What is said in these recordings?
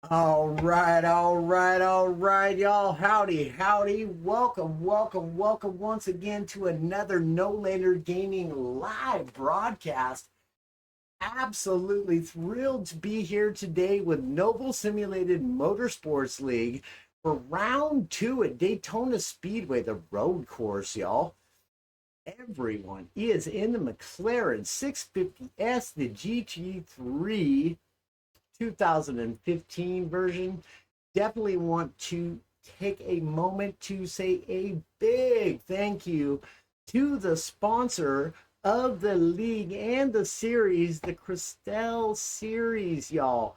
All right, y'all. Howdy. Welcome once again to another No Later Gaming live broadcast. Absolutely thrilled to be here today with Noble Simulated Motorsports League for round two at Daytona Speedway, the road course, y'all. Everyone is in the McLaren 650S, the GT3 2015 version. Definitely want to take a moment to say a big thank you to the sponsor of the league and the series, the Christelle series, y'all.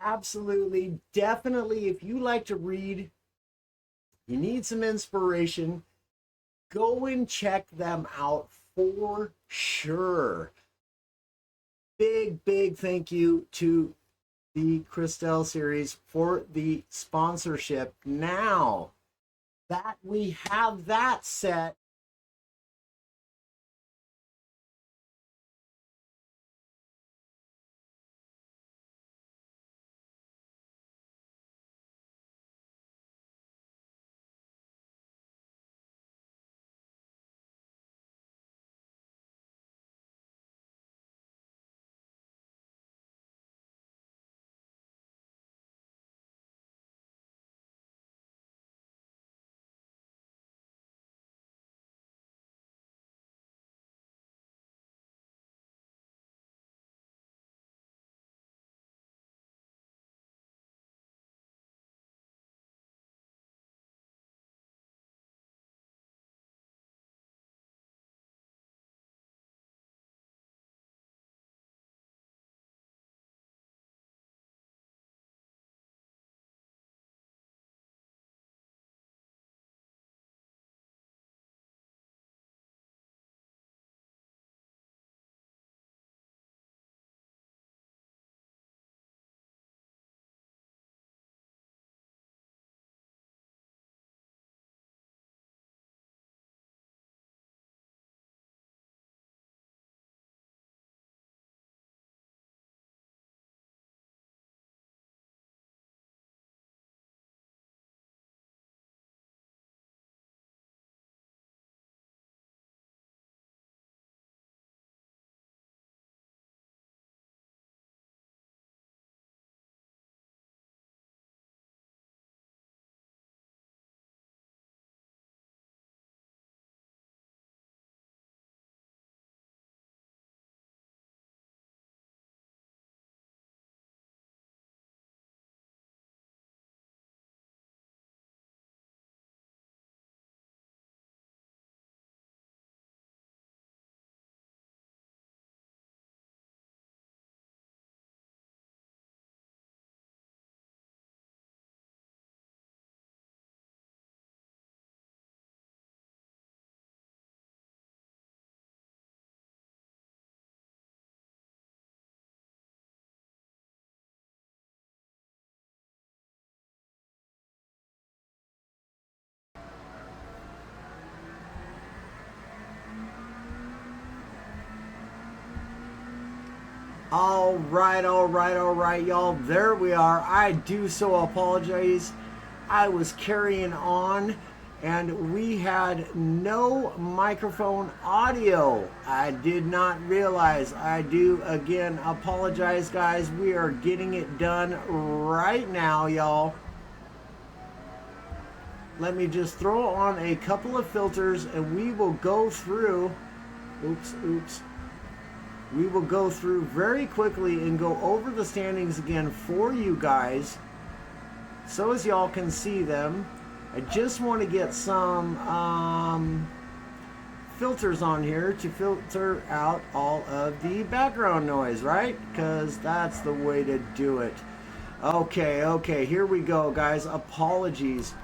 Absolutely, definitely, if you like to read, you need some inspiration, go and check them out for sure. Big thank you to the Christelle series for the sponsorship. Now that we have that set, all right, y'all. There we are. I do so apologize. I was carrying on and we had no microphone audio. I did not realize. I do again apologize, guys. We are getting it done right now, y'all. Let me just throw on a couple of filters and we will go through. Oops. We will go through very quickly and go over the standings again for you guys so as y'all can see them. I just want to get some filters on here to filter out all of the background noise, right? Because that's the way to do it. Okay, here we go, guys. Apologies.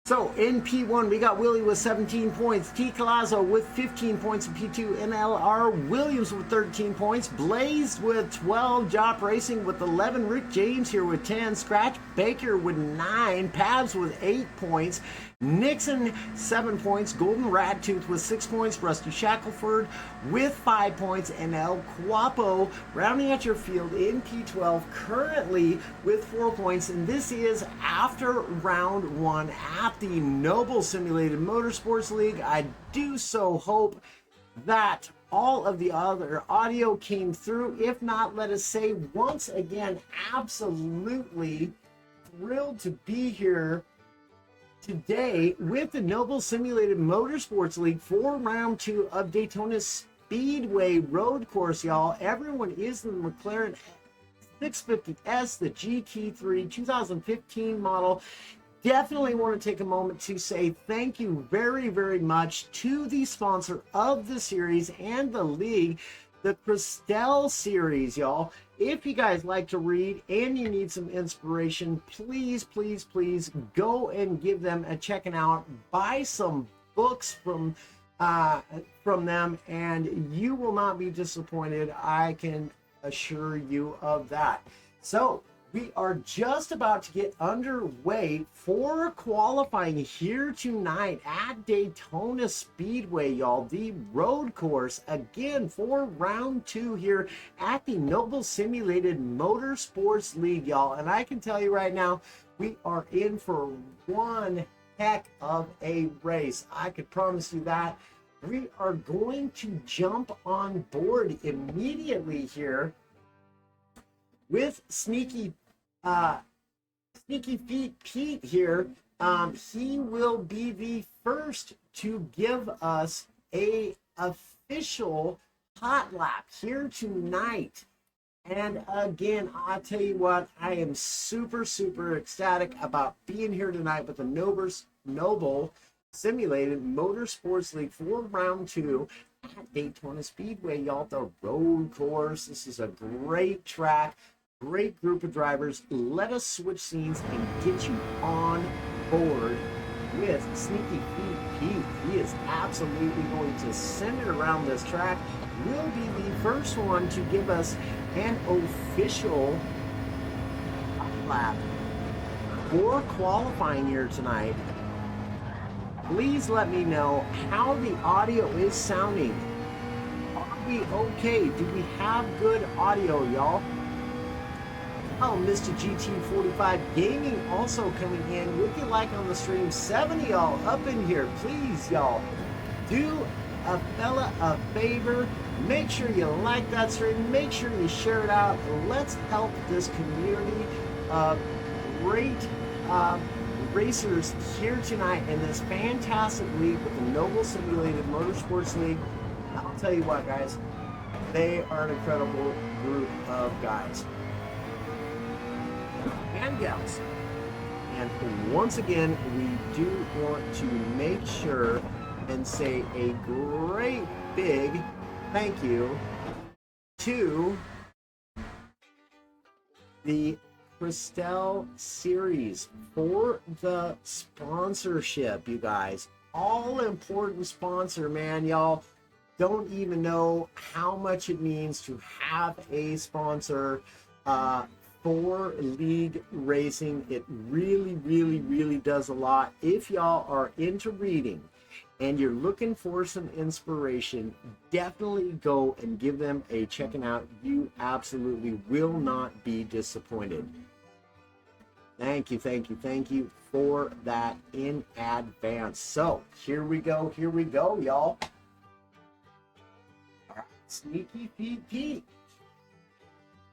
So in P1, we got Willie with 17 points, T. Colazo with 15 points in P2, NLR Williams with 13 points, Blaze with 12, Jop Racing with 11, Rick James here with 10, Scratch Baker with 9, Pabs with 8 points, Nixon 7 points, Golden Radtooth with 6 points, Rusty Shackelford with 5 points, and El Guapo rounding out your field in P12 currently with 4 points. And this is after round 1 at the Noble Simulated Motorsports League. I do so hope that all of the other audio came through. If not, let us say once again, absolutely thrilled to be here today with the Noble Simulated Motorsports League for round 2 of Daytona Speedway Road Course, y'all. Everyone is in the McLaren 650S, the GT3 2015 model. Definitely want to take a moment to say thank you very, very much to the sponsor of the series and the league, the Christelle series, y'all. If you guys like to read and you need some inspiration, please, please, please go and give them a checking out. Buy some books from them, and you will not be disappointed. I can assure you of that. So we are just about to get underway for qualifying here tonight at Daytona Speedway, y'all. The road course, again, for round 2 here at the Noble Simulated Motorsports League, y'all. And I can tell you right now, we are in for one heck of a race. I could promise you that. We are going to jump on board immediately here with Sneaky Feet Pete here. He will be the first to give us a official hot lap here tonight. And again, I'll tell you what, I am super, super ecstatic about being here tonight with the Noble Simulated Motorsports League for round 2 at Daytona Speedway, y'all. The road course. This is a great track. Great group of drivers. Let us switch scenes and get you on board with Sneaky Feet Pete. He is absolutely going to send it around this track. Will be the first one to give us an official lap for qualifying here tonight. Please let me know how the audio is sounding. Are we okay? Do we have good audio, y'all? Oh, Mr. GT45 Gaming also coming in. Would you like on the stream? 70 y'all up in here. Please, y'all, do a fella a favor. Make sure you like that stream. Make sure you share it out. Let's help this community of great racers here tonight in this fantastic league with the Noble Simulated Motorsports League. I'll tell you what, guys, they are an incredible group of guys and gals. And once again, we do want to make sure and say a great big thank you to the Christelle series for the sponsorship, you guys. All important sponsor, man. Y'all don't even know how much it means to have a sponsor for league racing. It really, really, really does a lot. If y'all are into reading and you're looking for some inspiration, definitely go and give them a checking out. You absolutely will not be disappointed. Thank you, thank you, thank you for that in advance. So here we go, y'all. All right, Sneaky Feet Pete.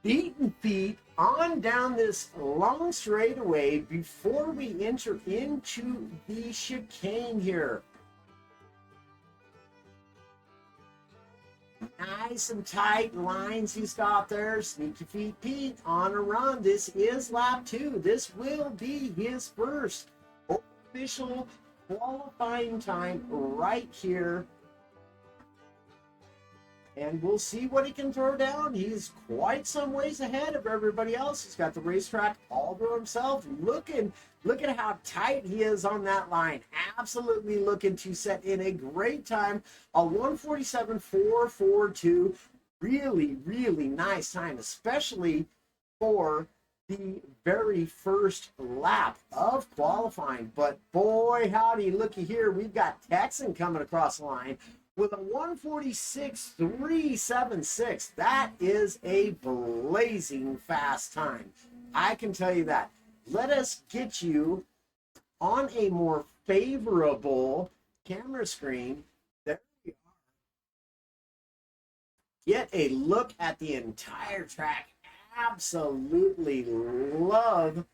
Beaten feet on down this long straightaway before we enter into the chicane here. Nice and tight lines he stopped there. Sneaky Feet Pete on a run. This is lap 2. This will be his first official qualifying time right here and we'll see what he can throw down. He's quite some ways ahead of everybody else. He's got the racetrack all to himself. Look at how tight he is on that line. Absolutely looking to set in a great time. A 147.442. Really, really nice time, especially for the very first lap of qualifying. But boy, howdy, looky here. We've got Texan coming across the line with a 146.376. That is a blazing fast time. I can tell you that. Let us get you on a more favorable camera screen. There we are. Get a look at the entire track. Absolutely love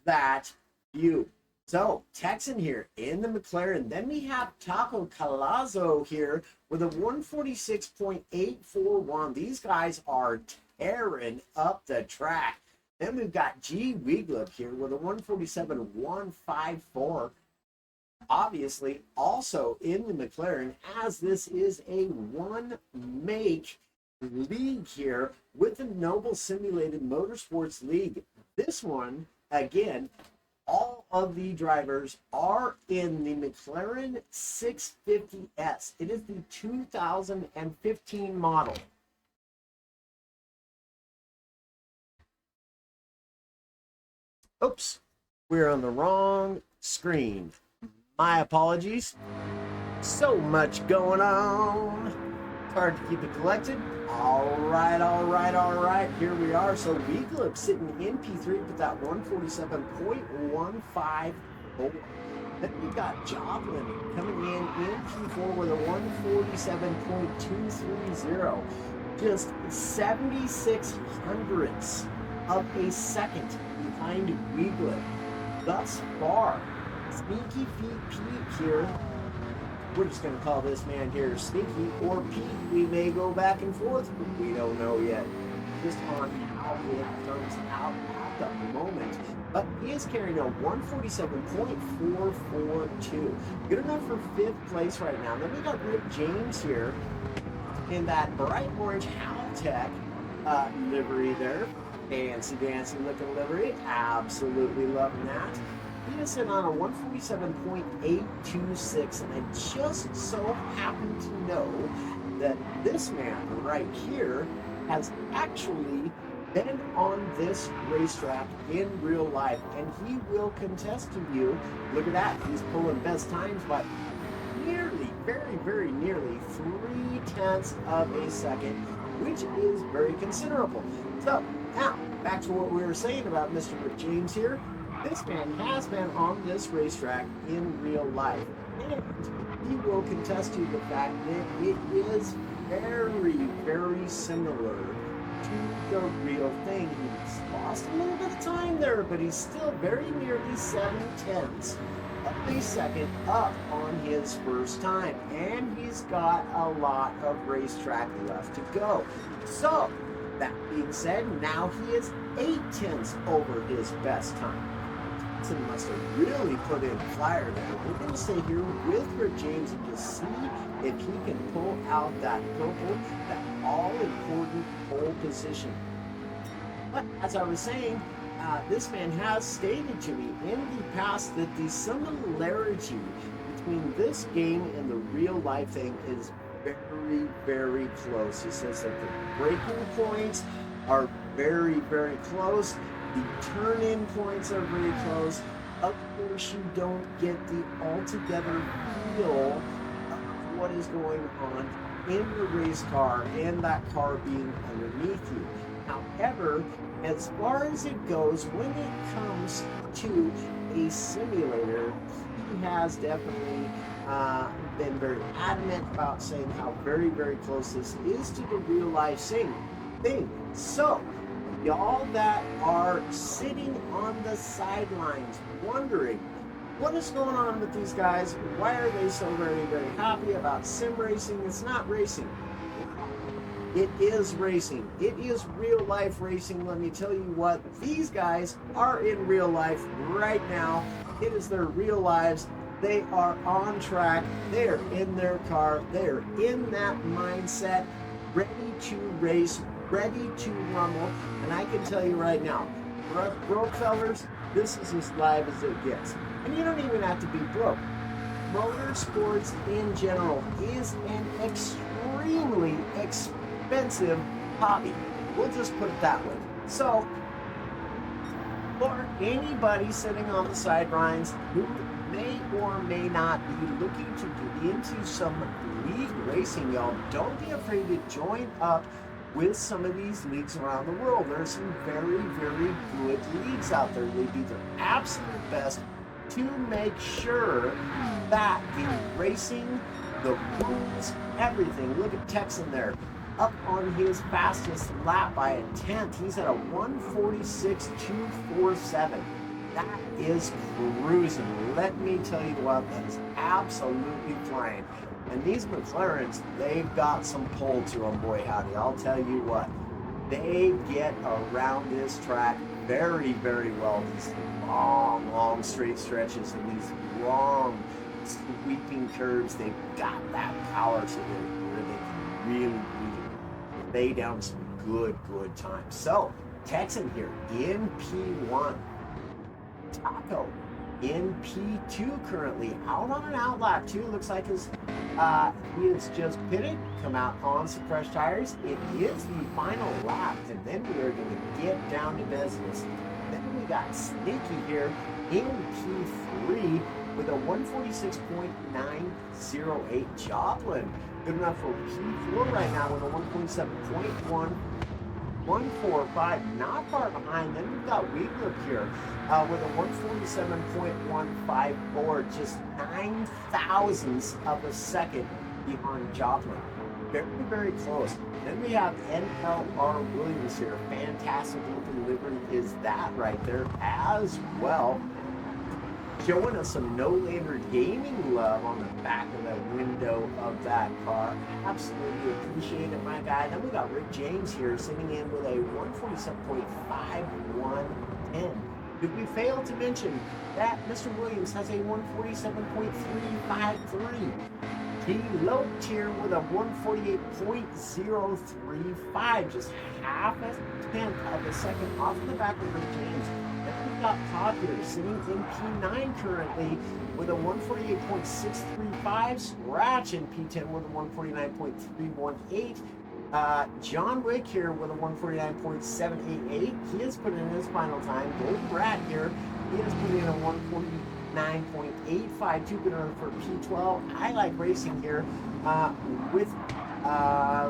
that view. So Texan here in the McLaren. Then we have Taco Calazzo here with a 146.841. These guys are tearing up the track. Then we've got G. Wieglip here with a 147.154. Obviously also in the McLaren, as this is a one-make league here with the Noble Simulated Motorsports League. This one, again, all of the drivers are in the McLaren 650S. It is the 2015 model. Oops, we're on the wrong screen. My apologies. So much going on. It's hard to keep it collected. All right. Here we are. So Wieglip sitting in P3 with that 147.154. Then we got Joplin coming in P4 with a 147.230. Just 76 hundredths of a second behind Wieglip. Thus far, Sneaky Pete here. We're just going to call this man here Sneaky or Pete. We may go back and forth, but we don't know yet. Just on how it turns out at the moment. But he is carrying a 147.442. Good enough for 5th place right now. Then we got Rick James here in that bright orange Haltech livery there. Fancy looking livery. Absolutely loving that. He is sitting on a 147.826, and I just so happen to know that this man right here has actually been on this racetrack in real life, and he will contest to you. Look at that. He's pulling best times by nearly, very nearly 0.3 of a second, which is very considerable. So now back to what we were saying about Mr. Rick James here. This man has been on this racetrack in real life, and he will contest to the fact that it is very similar to the real thing. He's lost a little bit of time there, but he's still very nearly 7/10 of a second up on his first time, and he's got a lot of racetrack left to go. So that being said, now he is 0.8 over his best time. Must have really put in fire there. We're going to stay here with Rick James and just see if he can pull out that purple, that all-important pole position. But as I was saying, this man has stated to me in the past that the similarity between this game and the real-life thing is very close. He says that the braking points are very close. The turn-in points are very close. Of course, you don't get the altogether feel of what is going on in the race car and that car being underneath you. However, as far as it goes, when it comes to a simulator, he has definitely been very adamant about saying how very close this is to the real-life thing. So, y'all that are sitting on the sidelines wondering what is going on with these guys, why are they so very happy about sim racing? It's not racing. It is racing. It is real life racing. Let me tell you what, these guys are in real life right now. It is their real lives. They are on track. They are in their car. They are in that mindset. ready to race, ready to rumble. And I can tell you right now, for us broke fellers, this is as live as it gets. And you don't even have to be broke. Motorsports in general is an extremely expensive hobby. We'll just put it that way. So, for anybody sitting on the sidelines who may or may not be looking to get into some league racing, y'all, don't be afraid to join up with some of these leagues around the world. There are some very, very good leagues out there. They do their absolute best to make sure that the racing, the rules, everything. Look at Texan there, up on his fastest lap by a tenth. He's at a 1:46.247. That is cruising. Let me tell you what, that is absolutely flying. And these McLarens, they've got some pull to them, boy howdy. I'll tell you what, they get around this track very, very well. These long, long straight stretches and these long sweeping curves, they've got that power to them where they can really, really lay down some good times. So, Texan here in P1. Taco in P2 currently, out on an outlap too. Looks like he is just pitted, come out on some fresh tires. It is the final lap, and then we are going to get down to business. Then we got Sneaky here in P3 with a 146.908 Joplin. Good enough for P4 right now with a 147.145, not far behind. Then we've got Weeglip here with a 147.154, just 9 thousandths of a second behind Joplin. Very, very close. Then we have NLR Williams here. Fantastic looking livery is that right there as well. Showing us some no-lander gaming love on the back of the window of that car. Absolutely appreciate it, my guy. Then we got Rick James here sitting in with a 147.5110. Did we fail to mention that Mr. Williams has a 147.353? He loped here with a 148.035, just half a tenth of a second off the back of Rick James. Then we've got Todd here sitting in P9 currently with a 148.635, Scratch in P10 with a 149.318. John Wick here with a 149.788. He has put in his final time. Golden Rat here, he has put in a 149.852. Good enough for P12. I like racing here with,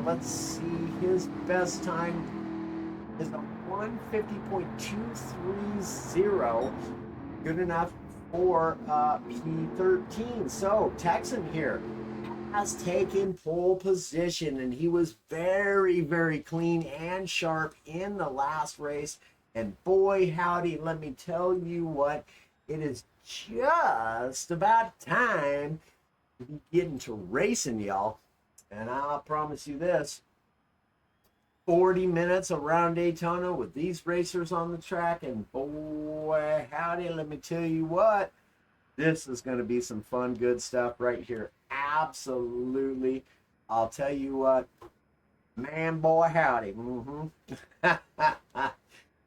let's see, his best time is a 150.230. Good enough for P13. So Texan here has taken pole position, and he was very, very clean and sharp in the last race. And boy howdy, let me tell you what, it is just about time to be getting to racing, y'all. And I'll promise you this, 40 minutes around Daytona with these racers on the track, and boy howdy, let me tell you what, this is going to be some fun, good stuff right here. Absolutely. I'll tell you what, man, boy howdy.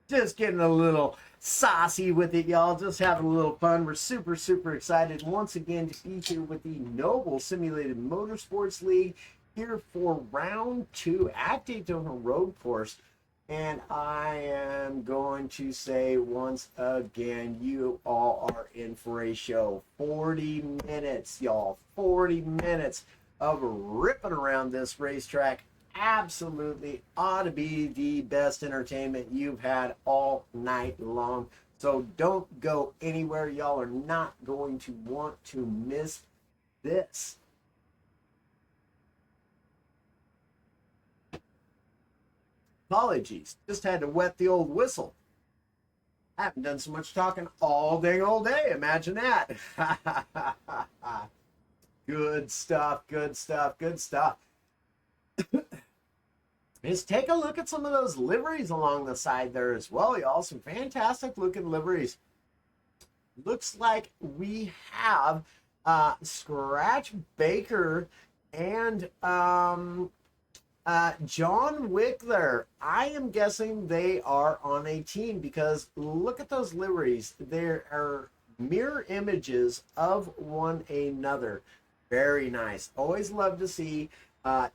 Just getting a little saucy with it, y'all. Just having a little fun. We're super, super excited once again to be here with the Noble Simulated Motorsports League here for round 2 at Daytona Road Course. And I am going to say once again, you all are in for a show. 40 minutes, y'all. 40 minutes of ripping around this racetrack. Absolutely ought to be the best entertainment you've had all night long. So don't go anywhere. Y'all are not going to want to miss this. Apologies, just had to wet the old whistle. I haven't done so much talking all day, imagine that. Good stuff, good stuff, good stuff. Just take a look at some of those liveries along the side there as well, y'all. Some fantastic looking liveries. Looks like we have Scratch Baker and John Wick there. I am guessing they are on a team because look at those liveries. There are mirror images of one another. Very nice. Always love to see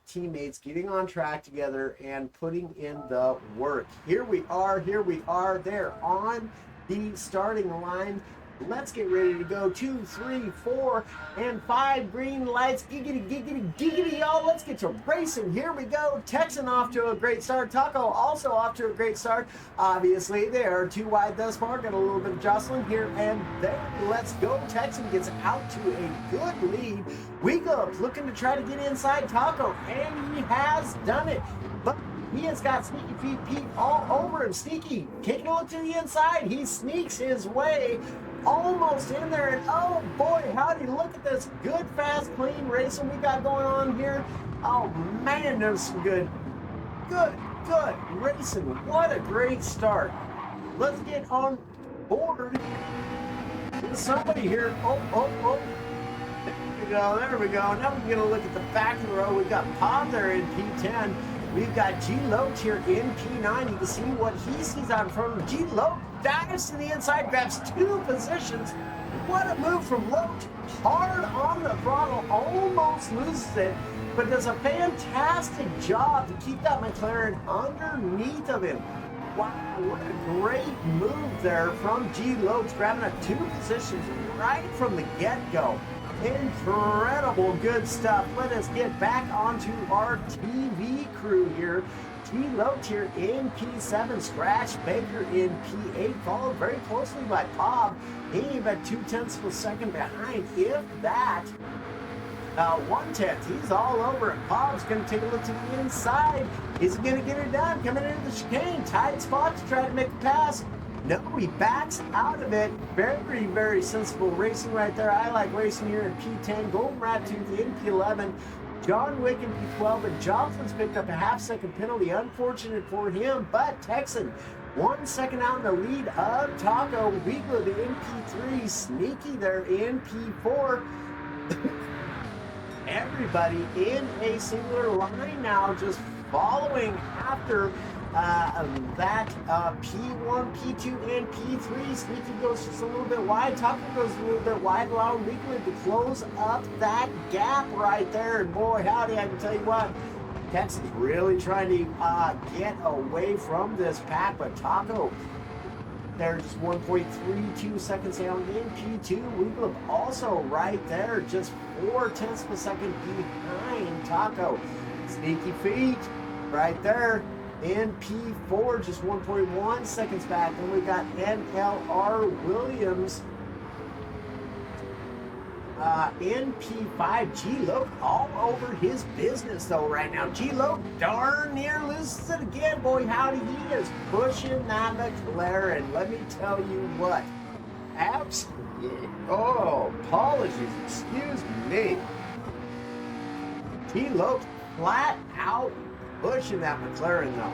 teammates getting on track together and putting in the work. Here we are. They're on the starting line. Let's get ready to go. 2, 3, 4, and 5 green lights. Giggity, giggity, giggity, y'all. Let's get to racing. Here we go. Texan off to a great start. Taco also off to a great start. Obviously, they are too wide thus far. Got a little bit of jostling here and there. Let's go. Texan gets out to a good lead. Weegup looking to try to get inside Taco, and he has done it. But he has got Sneaky Pete all over him. Sneaky taking a look to the inside. He sneaks his way almost in there, and oh boy, howdy, look at this good, fast, clean racing we got going on here. Oh man, there's some good racing. What a great start. Let's get on board with somebody here. Oh. There we go. Now we're going to look at the back of the row. We've got Pod there in P10. We've got G Loach here in P9. You can see what he sees out in front of him. G Loach dives to the inside, grabs 2 positions. What a move from Loach. Hard on the throttle, almost loses it, but does a fantastic job to keep that McLaren underneath of him. Wow, what a great move there from G Loach, grabbing up 2 positions right from the get-go. Incredible good stuff. Let us get back onto our TV crew here. G Loach here in P7, Scratch Baker in P8, followed very closely by Bob. He about 0.2 of a second behind, if that. 1/10. He's all over it. Bob's going to take a look to the inside. Is he going to get it done? Coming into the chicane. Tight spot to try to make the pass. No, he backs out of it. Very, very sensible racing right there. I like racing here in P10. Golden Rat Tooth in P11. John Wick in P12. And Joplin's picked up a half-second penalty. Unfortunate for him, but Texan 1 second out in the lead of Taco. Weegler in P3. Sneaky there in P4. Everybody in a singular line now, just following after that P1, P2, and P3. Sneaky goes just a little bit wide. Taco goes a little bit wide, allowing Weekly to close up that gap right there. And boy, howdy, I can tell you what, Texas really trying to get away from this pack, but Taco, they're just 1.32 seconds down in P2. Weekly also right there, just 0.4 of a second behind Taco. Sneaky feet right there. In P4, just 1.1 seconds back. And we got NLR Williams in P5. G-Loc all over his business, though, right now. G-Loc darn near loses it again. Boy, howdy, he is pushing that McLaren. Let me tell you what. Absolutely. Oh, apologies. Excuse me. G-Loc flat out pushing that McLaren, though.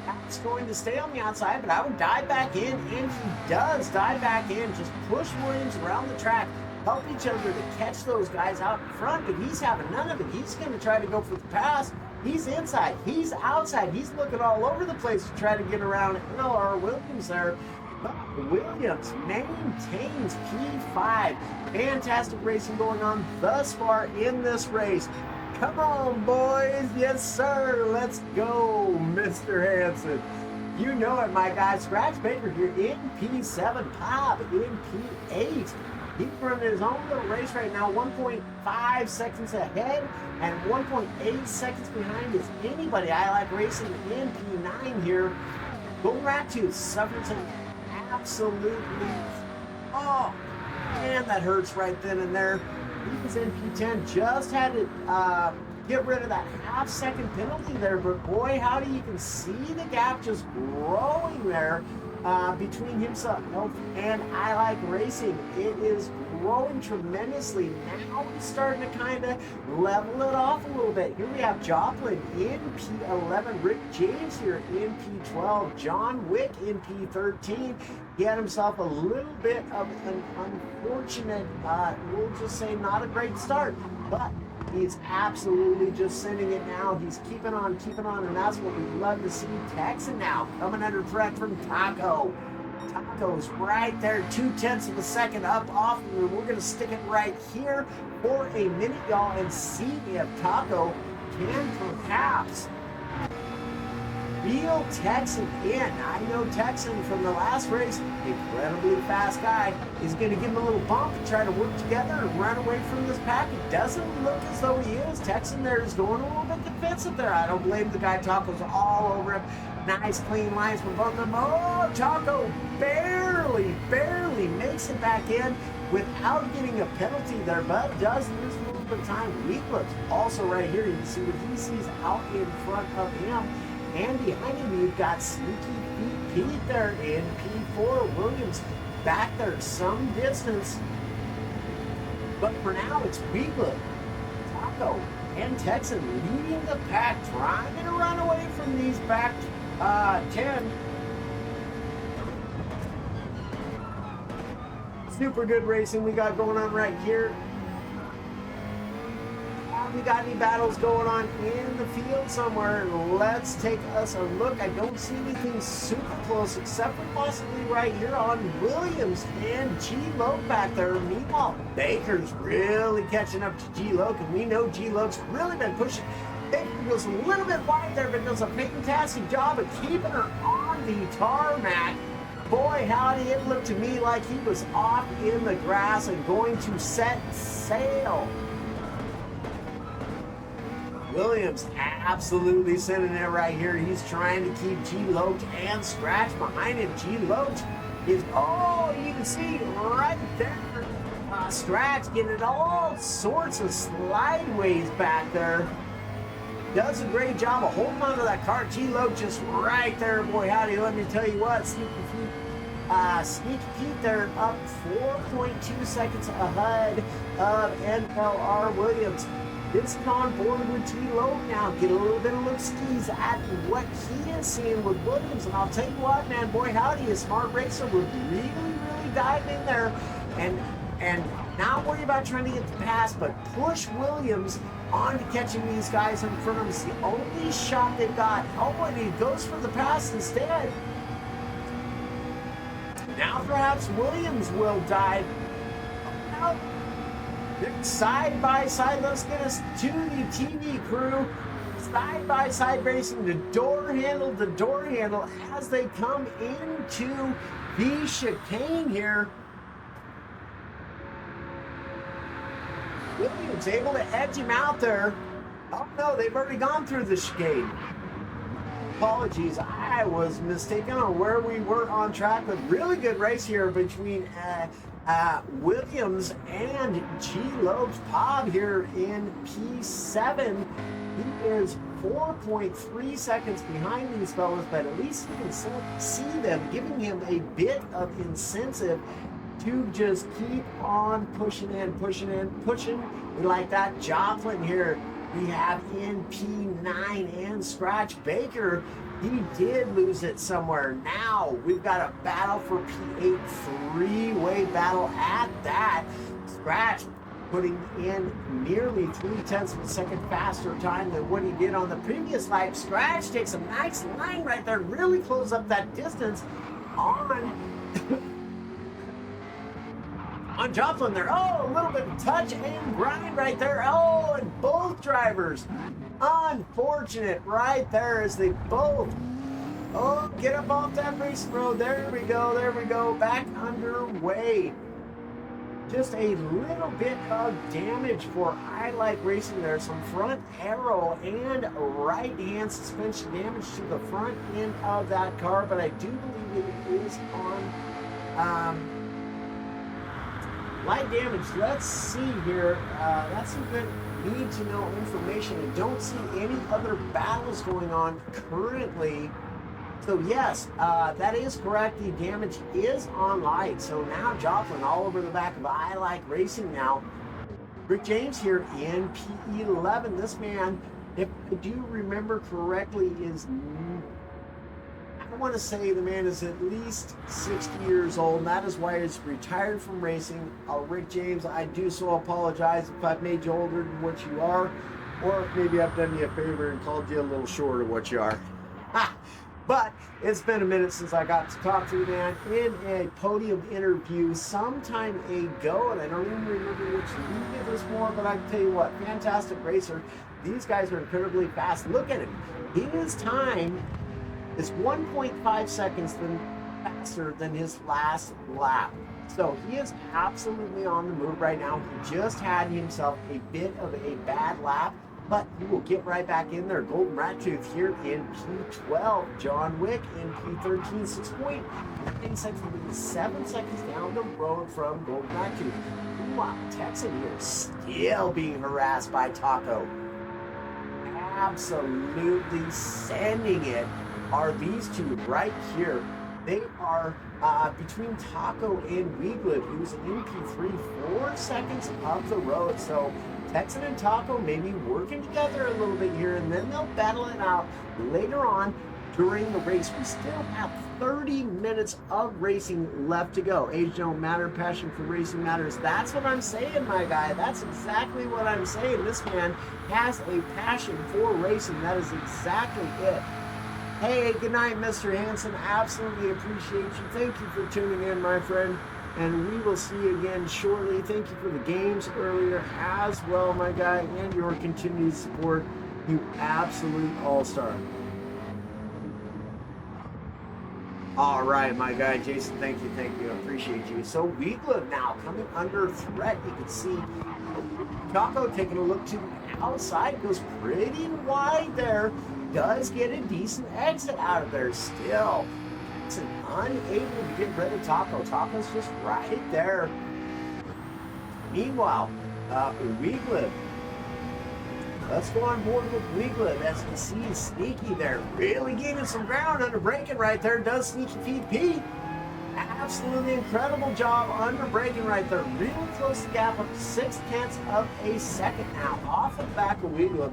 That's going to stay on the outside, but I would dive back in, and he does dive back in. Just push Williams around the track, help each other to catch those guys out in front, but he's having none of it. He's going to try to go for the pass. He's inside. He's outside. He's looking all over the place to try to get around NLR Williams there. But Williams maintains P5. Fantastic racing going on thus far in this race. Come on, boys. Yes, sir. Let's go, Mr. Hansen. You know it, my guy. Scratch Baker here in P7. Pop in P8. He's running his own little race right now. 1.5 seconds ahead and 1.8 seconds behind is anybody. I like racing in P9 here. Golden Rat Tooth suffers an absolutely... Oh, man, that hurts right then and there. He was in P10, just had to get rid of that half-second penalty there, but boy, howdy, you can see the gap just growing there between himself and I Like Racing. It is growing tremendously. Now he's starting to kind of level it off a little bit. Here we have Joplin in P11, Rick James here in P12, John Wick in P13. He had himself a little bit of an unfortunate, we'll just say not a great start, but He's absolutely just sending it now. He's keeping on, and that's what we love to see. Texan now coming under threat from Taco. Taco's right there, 0.2 of a second up off, and we're going to stick it right here for a minute, y'all, and see if Taco can perhaps reel Texan in. I know Texan from the last race, incredibly fast guy, is going to give him a little bump and try to work together and run away from this pack. It doesn't look as though he is. Texan there is going a little bit defensive there. I don't blame the guy. Taco's all over him. Nice clean lines from both of them. Oh, Taco barely makes it back in without getting a penalty there, but does lose a little bit of time. Weeklip's also right here. You can see what he sees out in front of him. And behind him, you've got Sneaky Pete there in P4. Williams back there some distance. But for now, it's Weeklip, Taco, and Texan leading the pack, trying to run away from these back 10. Super good racing we got going on right here. Have we got any battles going on in the field somewhere? Let's take us a look. I don't see anything super close except for possibly right here on Williams and G-Loke back there. Meanwhile, Baker's really catching up to G-Loke, and we know G-Loke's really been pushing. Baker goes a little bit wide there, but does a fantastic job of keeping her on the tarmac. Boy, howdy, it looked to me like he was off in the grass and going to set sail. Williams absolutely sending it right here. He's trying to keep G-Loke and Scratch behind him. G-Loke is, oh, you can see right there. Scratch getting all sorts of slideways back there. Does a great job of holding onto that car. G-Loke just right there. Boy, howdy, let me tell you what. Sneaky Pete there up 4.2 seconds ahead of NLR Williams. This is on board with G-Loke now. Get a little bit of look-skis at what he is seeing with Williams. And I'll tell you what, man, boy, howdy, a smart racer would really dive in there and not worry about trying to get the pass, but push Williams on to catching these guys in front of him. It's the only shot they've got. Oh, and he goes for the pass instead. Now perhaps Williams will dive. Oh, no. Side by side, let's get us to the TV crew. Side by side racing, the door handle as they come into the chicane here. Williams able to edge him out there. Oh no, they've already gone through the chicane. Apologies, I was mistaken on where we were on track, but really good race here between Williams and G-Loke's Pod here in P7. He is 4.3 seconds behind these fellas, but at least you can see them giving him a bit of incentive to just keep on pushing. We like that. Joplin here we have in P9 and Scratch Baker. He did lose it somewhere. Now we've got a battle for P8, three-way battle at that. Scratch putting in nearly 0.3 of a second faster time than what he did on the previous lap. Scratch takes a nice line right there, really close up that distance on Joplin there. Oh, a little bit of touch and grind right there. Oh, and both drivers, unfortunate right there as they both, get up off that racing road. There we go, back underway. Just a little bit of damage for I Like Racing there. Some front aero and right hand suspension damage to the front end of that car, but I do believe it is on light damage. Let's see here. That's some good need to know information. I don't see any other battles going on currently. So yes, that is correct. The damage is on light. So now Joplin all over the back of I Like Racing now. Rick James here in P11. This man, if I do remember correctly, is, I don't want to say the man is at least 60 years old, and that is why he's retired from racing. Rick James, I do so apologize if I've made you older than what you are, or if maybe I've done you a favor and called you a little short of what you are. But it's been a minute since I got to talk to the man in a podium interview sometime ago, and I don't even remember which league it was for, but I can tell you what, fantastic racer. These guys are incredibly fast. Look at him. His time is 1.5 seconds faster than his last lap. So he is absolutely on the move right now. He just had himself a bit of a bad lap, but he will get right back in there. Golden Rat Tooth here in P12. John Wick in P13, 6.9 seconds, 7 seconds down the road from Golden Rat Tooth. Meanwhile, Texan here still being harassed by Taco. Absolutely sending it are these two right here. They are between Taco and Weeglid, who's in P3, 4 seconds up the road. So Texan and Taco may be working together a little bit here, and then they'll battle it out later on during the race. We still have 30 minutes of racing left to go. Age don't matter, passion for racing matters. That's what I'm saying, my guy. That's exactly what I'm saying. This man has a passion for racing. That is exactly it. Hey, good night, Mr. Hanson. Absolutely appreciate you. Thank you for tuning in, my friend. And we will see you again shortly. Thank you for the games earlier as well, my guy, and your continued support. You absolute all-star. All right, my guy, Jason, thank you. I appreciate you. So Weeglid now coming under threat. You can see Taco taking a look to the outside, goes pretty wide there. Does get a decent exit out of there still. It's unable to get rid of Taco. Taco's just right there. Meanwhile, Weeglid. Let's go on board with Weeglid. As you see, Sneaky there. Really gaining some ground under braking right there. Does Sneaky feed Pete. Absolutely incredible job under braking right there. Really close the gap up to 0.6 of a second now. Off the back of Weeglid.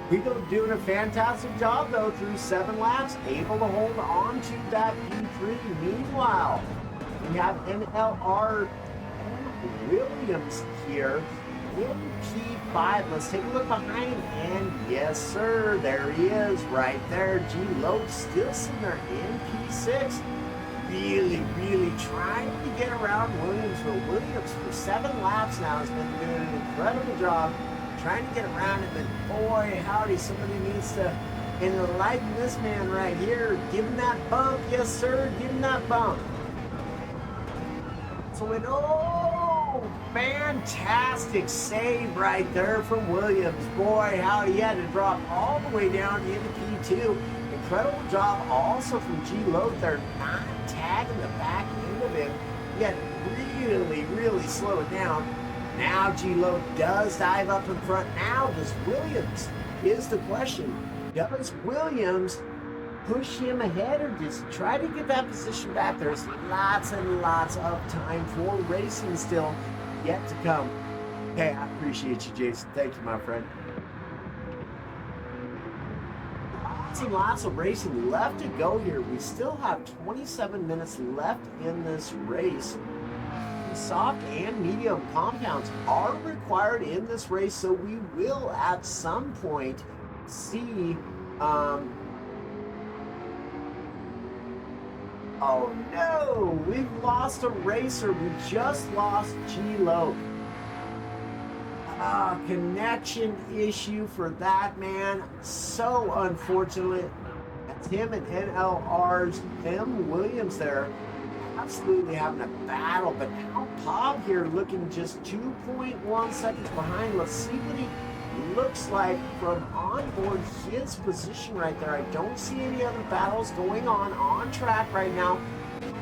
Weeglid doing a fantastic job though through 7 laps, able to hold on to that P3. Meanwhile, we have NLR Williams here in P5. Let's take a look behind, and yes sir, there he is right there. G Lope still sitting there in P6. Really trying to get around Williams. But Williams for 7 laps now has been doing an incredible job trying to get around him, and boy, howdy, somebody needs to enlighten this man right here. Give him that bump, yes sir, give him that bump. So fantastic save right there from Williams. Boy, howdy, he had to drop all the way down into P2. Incredible job also from G Lope there, not tagging the back end of him. He had to really slow it down. Now G-Lope does dive up in front. Now does Williams, is the question. Does Williams push him ahead, or does he try to get that position back? There's lots and lots of time for racing still yet to come. Hey, I appreciate you, Jason. Thank you, my friend. Lots of racing left to go here. We still have 27 minutes left in this race. Soft and medium compounds are required in this race, so we will at some point see oh no, we've lost a racer. We just lost G-Lope. Connection issue for that man. So unfortunate. That's him and NLR's M. Williams there. Absolutely having a battle, but now Bob here looking just 2.1 seconds behind. Let's see what he looks like from on board his position right there. I don't see any other battles going on track right now.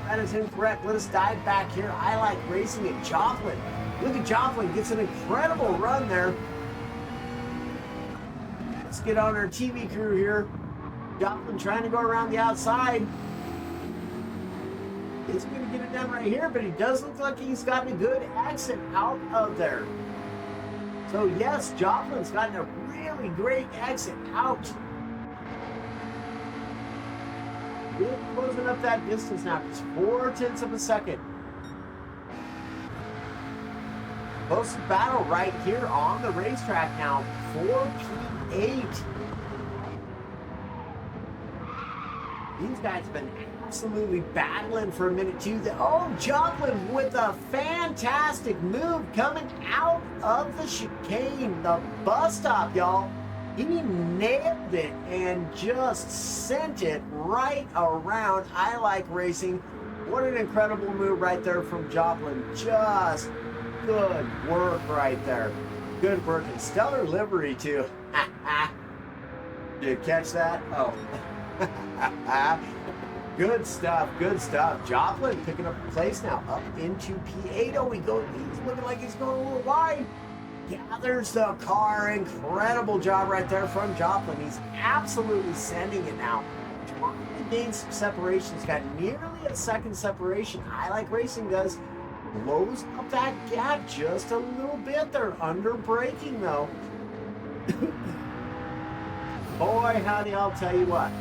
That is incorrect. Let us dive back here. I like racing at Joplin. Look at Joplin, gets an incredible run there. Let's get on our TV crew here. Joplin trying to go around the outside. He's going to get it done right here, but he does look like he's gotten a good exit out of there. So yes, Joplin's gotten a really great exit out. We're closing up that distance now. It's 0.4 of a second. Closest battle right here on the racetrack now for P8. These guys have been absolutely battling for a minute too. Oh, Joplin with a fantastic move coming out of the chicane, the bus stop, y'all. He nailed it and just sent it right around. I Like Racing. What an incredible move right there from Joplin. Just good work right there. Good work and stellar livery too. Did you catch that? Oh. Good stuff, good stuff. Joplin picking up the place now up into P8. Oh, he's looking like he's going a little wide. Gathers the car. Incredible job right there from Joplin. He's absolutely sending it now. Trying to gain some separation. He's got nearly a second separation. I Like Racing does. Blows up that gap just a little bit. They're under braking though. Boy, howdy, I'll tell you what.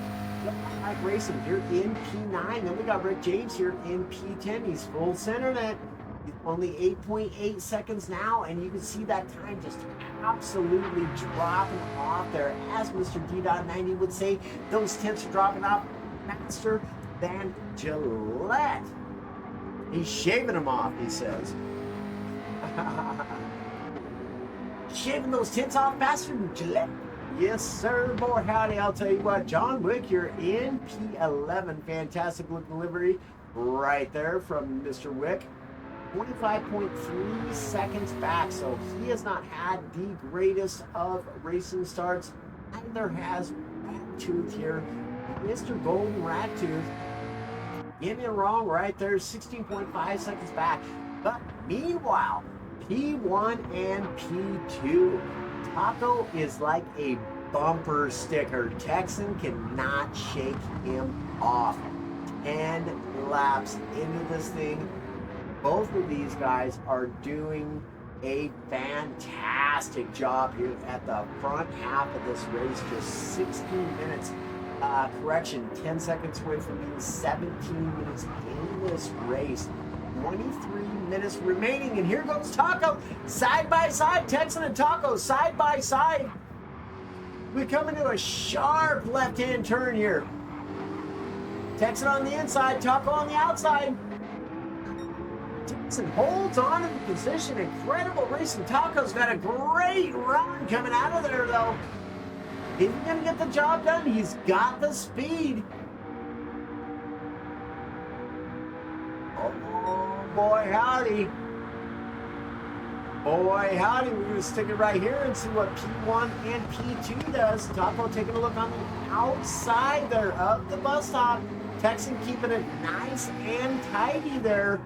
I Like Racing here in P9. Then we got Rick James here in P10. He's full center net. Only 8.8 seconds now, and you can see that time just absolutely dropping off there. As Mr. D.90 would say, those tenths are dropping off faster than Gillette. He's shaving them off, he says. Shaving those tenths off faster than Gillette. Yes, sir. Boy, howdy, I'll tell you what. John Wick here in P11. Fantastic looking livery right there from Mr. Wick. 25.3 seconds back, so he has not had the greatest of racing starts. Neither has Rattooth here. Mr. Golden Rattooth getting it wrong right there, 16.5 seconds back. But meanwhile, P1 and P2, Taco is like a bumper sticker. Texan cannot shake him off. 10 laps into this thing. Both of these guys are doing a fantastic job here at the front half of this race. Just 16 minutes, 10 seconds away from being 17 minutes in this race. 23 minutes remaining, and here goes Taco. Side by side, Texan and Taco side by side. We come into a sharp left-hand turn here. Texan on the inside, Taco on the outside. Texan holds on to the position. Incredible racing. Taco's got a great run coming out of there, though. He's going to get the job done. He's got the speed. Oh, boy, howdy. Boy, howdy. We're going to stick it right here and see what P1 and P2 does. Taco taking a look on the outside there of the bus stop. Texan keeping it nice and tidy there.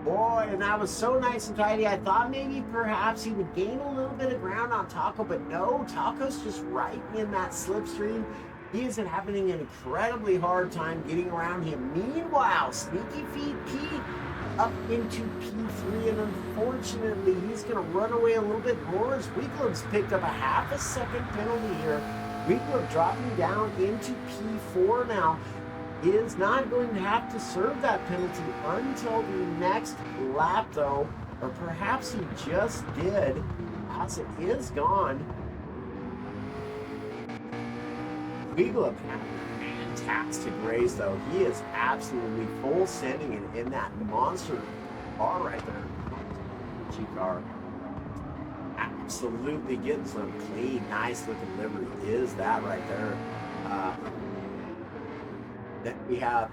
Boy, and that was so nice and tidy. I thought maybe perhaps he would gain a little bit of ground on Taco, but no, Taco's just right in that slipstream. He is having an incredibly hard time getting around him. Meanwhile, Sneaky Feet Pete up into P3, and unfortunately, he's going to run away a little bit more as Weeklub's picked up a half a second penalty here. Weeklub dropping down into P4 now. Is not going to have to serve that penalty until the next lap, though, or perhaps he just did, as it is gone. Weeklub had a fantastic race, though. He is absolutely full sending it in that monster car right there. G car. Absolutely getting some clean, nice looking livery. Is that right there? Then we have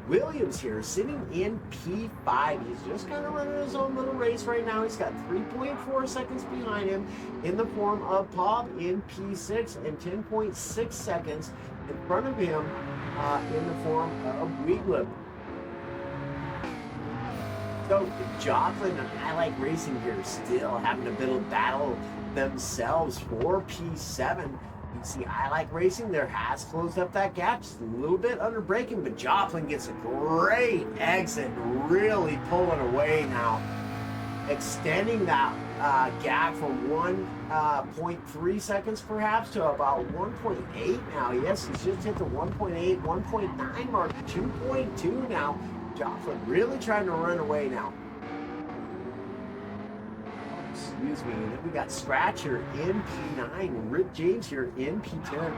Williams here sitting in P5. He's just kind of running his own little race right now. He's got 3.4 seconds behind him in the form of Bob in P6 and 10.6 seconds in front of him in the form of Weeglip. So Joplin and I Like Racing here still having a bit of battle themselves for P7. You can see I Like Racing there has closed up that gap just a little bit under braking, but Joplin gets a great exit, really pulling away now, extending that gap from 1 0.3 seconds perhaps to about 1.8 now. Yes, he's just hit the 1.8, 1.9 mark, 2.2 now. Joplin really trying to run away now. Excuse me. And then we got Scratch here in P9, Rick James here in P10.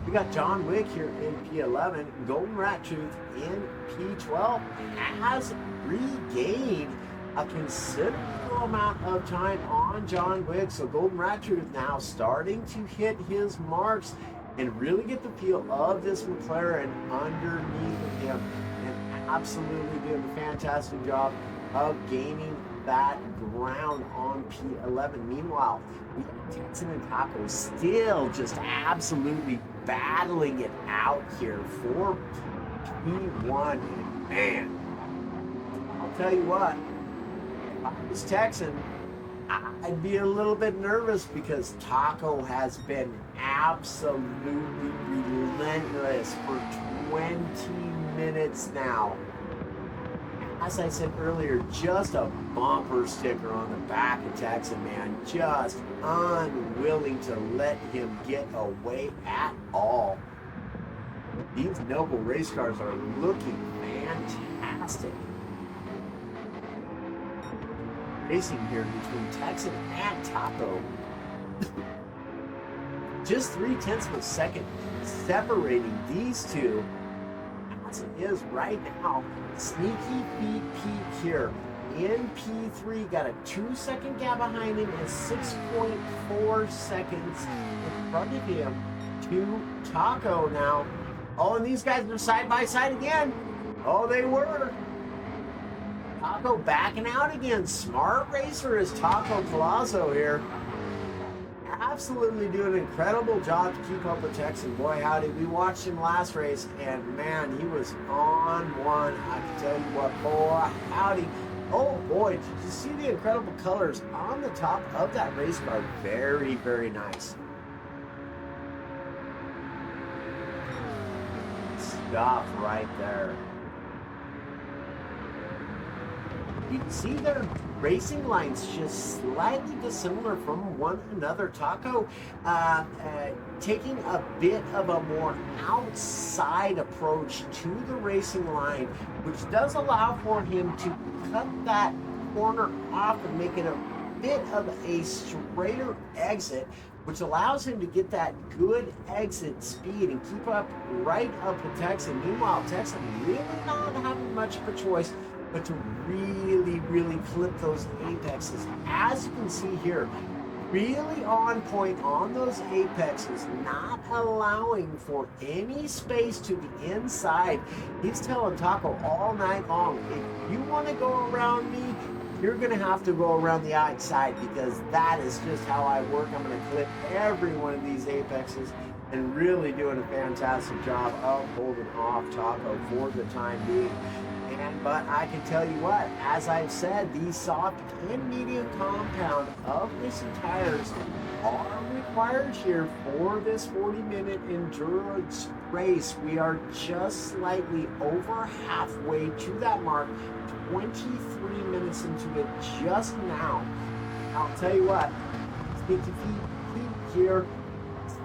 We got John Wick here in P11, Golden Rat Truth in P12 has regained a considerable amount of time on John Wick. So Golden Rat Truth now starting to hit his marks and really get the feel of this McLaren underneath of him, and absolutely doing a fantastic job of gaining that ground on P11. Meanwhile, we got Texan and Taco still just absolutely battling it out here for P1. And man, I'll tell you what, if I was Texan, I'd be a little bit nervous because Taco has been absolutely relentless for 20 minutes now. As I said earlier, just a bumper sticker on the back of Texan, man. Just unwilling to let him get away at all. These Noble race cars are looking fantastic. Racing here between Texan and Taco. Just 0.3 of a second separating these two. As it is right now. Sneaky Pete here in P3, got a 2-second gap behind him and 6.4 seconds in front of him to Taco now. Oh, and these guys are side by side again. Oh, they were. Taco backing out again. Smart racer is Taco Palazzo here. Absolutely doing an incredible job to keep up with Texan. Boy, howdy. We watched him last race, and man, he was on one. I can tell you what, boy, howdy. Oh boy, did you see the incredible colors on the top of that race car? Very, very nice. Stuff right there. You can see their racing lines just slightly dissimilar from one another. Taco taking a bit of a more outside approach to the racing line, which does allow for him to cut that corner off and make it a bit of a straighter exit, which allows him to get that good exit speed and keep up right up with Texan. Meanwhile, Texan really not having much of a choice but to really clip those apexes. As you can see here, really on point on those apexes, not allowing for any space to the inside. He's telling Taco all night long, if you want to go around me, you're going to have to go around the outside, because that is just how I work. I'm going to clip every one of these apexes, and really doing a fantastic job of holding off Taco for the time being. But I can tell you what, as I've said, these soft and medium compound of racing tires are required here for this 40-minute endurance race. We are just slightly over halfway to that mark, 23 minutes into it just now. I'll tell you what, Sneaky Pete here,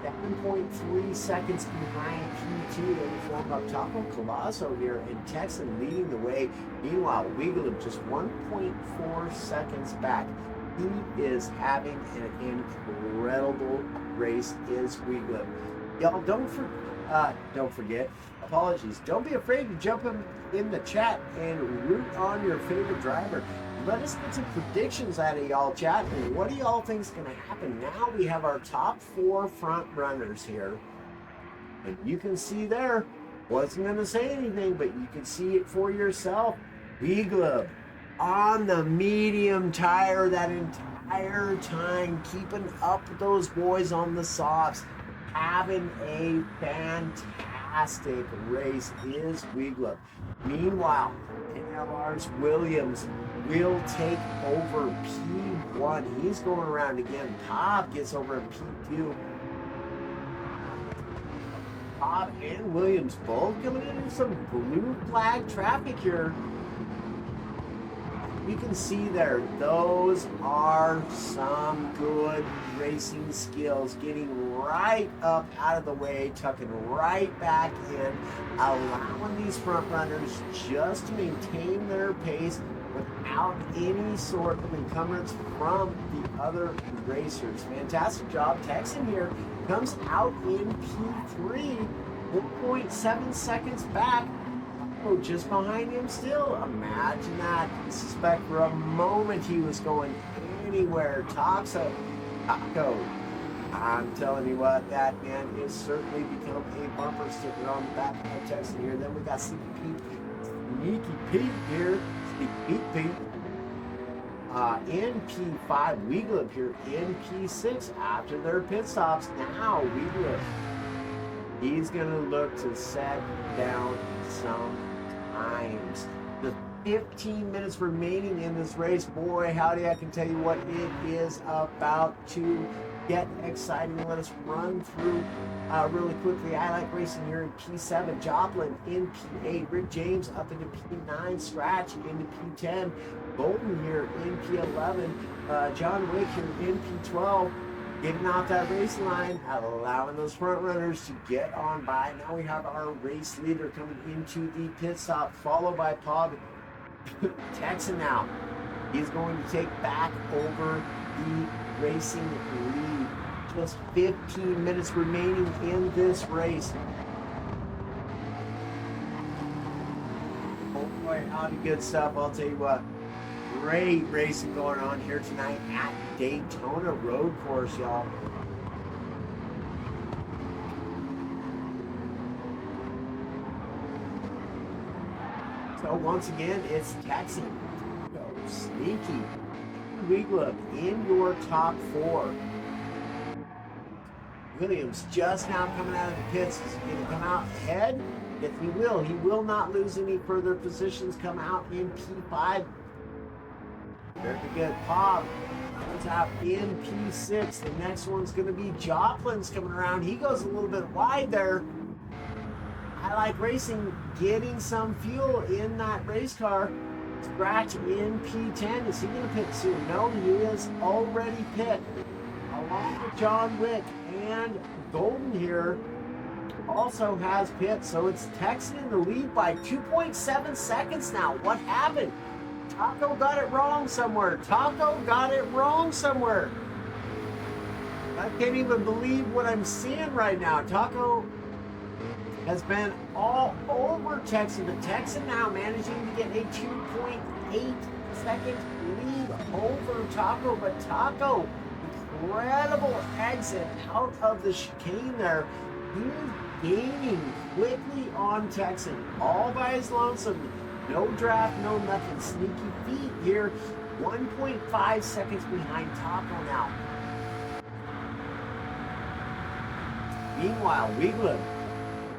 7.3 seconds behind P2 in the form of Taco Colasso here, and Texan leading the way. Meanwhile, Wiggler just 1.4 seconds back. He is having an incredible race, is Wiggler. Y'all don't forget, apologies, don't be afraid to jump in the chat and root on your favorite driver. Let us get some predictions out of y'all, chat, and what do y'all think is going to happen? Now we have our top 4 front runners here, and you can see there, wasn't going to say anything, but you can see it for yourself. Wiglub on the medium tire that entire time, keeping up with those boys on the softs, having a fantastic race is Wiglub. Meanwhile, Lars Williams will take over P1. He's going around again. Cobb gets over in P2. Cobb and Williams both coming into some blue flag traffic here. You can see there, those are some good racing skills. Getting right up out of the way, tucking right back in, allowing these front runners just to maintain their pace without any sort of encumbrance from the other racers. Fantastic job. Texan here comes out in P3, 4.7 seconds back. Oh, just behind him still. Imagine that. I suspect for a moment he was going anywhere. Taco. I'm telling you what, that man is certainly become a bumper sticker on the back of Texan here. Then we got Sneaky Pete here. Sneaky Pete. In P5, Weeglip here in P6 after their pit stops. Now Weeglip, he's going to look to set down some times. The 15 minutes remaining in this race, boy howdy, I can tell you what, it is about to get exciting. Let us run through really quickly. I Like Racing here in P7, Joplin in P8, Rick James up into P9, Scratch into P10, Golden here in P11, John Wick here in P12, getting off that race line, allowing those front runners to get on by. Now we have our race leader coming into the pit stop, followed by Pog. Texan now. He's going to take back over the racing lead. Just 15 minutes remaining in this race. Oh boy, howdy good stuff. I'll tell you what. Great racing going on here tonight at Daytona Road Course, y'all. So once again, it's Texan. Go Sneaky. Weeglip in your top 4. Williams just now coming out of the pits. Is he going to come out ahead? If he will not lose any further positions. Come out in P5. Very good. Bob comes out in P6. The next one's going to be Joplin's coming around. He goes a little bit wide there. I Like Racing getting some fuel in that race car. Scratch in P10. Is he going to pit soon? No, he is already pit. Along with John Wick and Golden here also has pit. So it's Texan in the lead by 2.7 seconds now. What happened? Taco got it wrong somewhere. Taco got it wrong somewhere. I can't even believe what I'm seeing right now. Taco has been all over Texan, but Texan now managing to get a 2.8 second lead over Taco. But Taco, incredible exit out of the chicane there. He is gaining quickly on Texan, all by his lonesome. No draft, no nothing. Sneaky Pete here, 1.5 seconds behind Taco now. Meanwhile, Weeglip,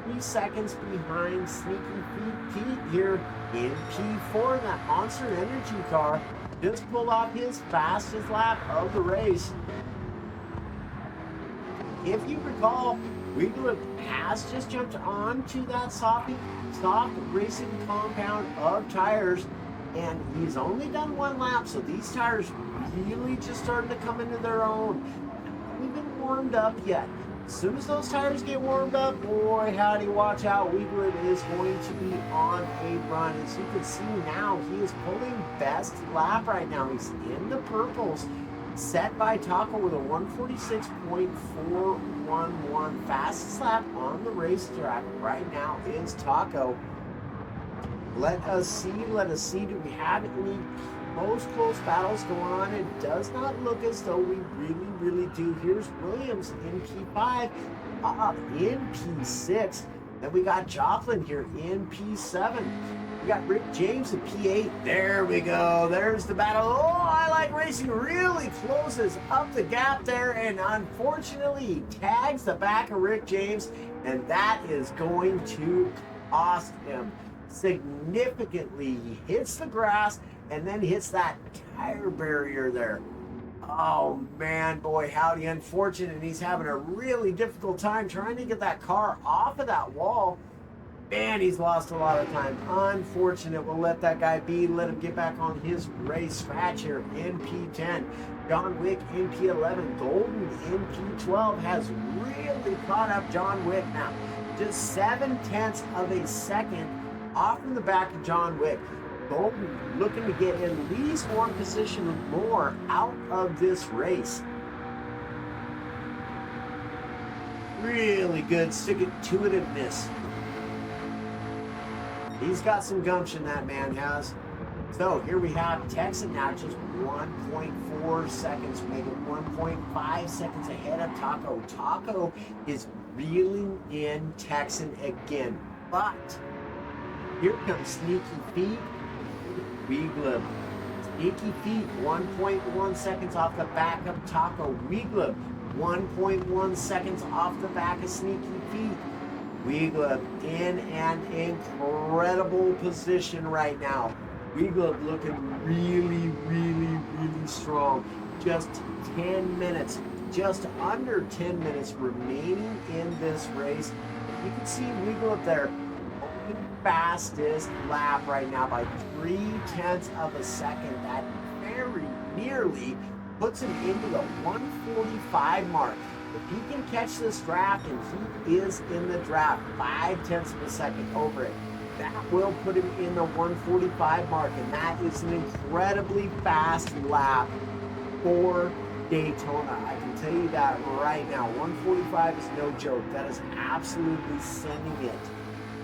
3 seconds behind Sneaky Pete here in P4. That Monster Energy car just pulled off his fastest lap of the race. If you recall, Weeglip has just jumped onto that soft racing compound of tires, and he's only done 1 lap, so these tires really just starting to come into their own. Haven't even warmed up yet. As soon as those tires get warmed up, boy howdy, watch out. Weeglip is going to be on a run. As you can see now, he is pulling best lap right now. He's in the purples, set by Taco with a 146.411. Fastest lap on the racetrack right now is Taco. Let us see. Do we have any close battles going on? It does not look as though we really do. Here's Williams in P5, in P6. Then we got Joplin here in P7. We got Rick James in P8. There we go. There's the battle. Oh, I Like Racing really closes up the gap there, and unfortunately he tags the back of Rick James, and that is going to cost him significantly. He hits the grass and then hits that tire barrier there. Oh man, boy howdy, unfortunate. He's having a really difficult time trying to get that car off of that wall. Man, he's lost a lot of time. Unfortunate. We'll let that guy be. Let him get back on his race scratch here in P10. John Wick in P11. Golden in P12 has really caught up John Wick now. Just 7/10 of a second off in the back of John Wick. Golden looking to get at least one position more out of this race. Really good stick-it-to-itiveness. He's got some gumption, that man has. So here we have Texan now just 1.4 seconds, maybe 1.5 seconds ahead of Taco. Taco is reeling in Texan again. But here comes Sneaky Feet. Weeglib. Sneaky Feet, 1.1 seconds off the back of Taco. Weeglib, 1.1 seconds off the back of Sneaky Feet. Weeglib in an incredible position right now. Weeglib looking really, really, really strong. Just 10 minutes, just under 10 minutes remaining in this race. You can see Weeglib there, fastest lap right now by 0.3 of a second. That very nearly puts him into the 145 mark. If he can catch this draft, and he is in the draft, 0.5 of a second over it, that will put him in the 145 mark, and that is an incredibly fast lap for Daytona. I can tell you that right now. 145 is no joke. That is absolutely sending it.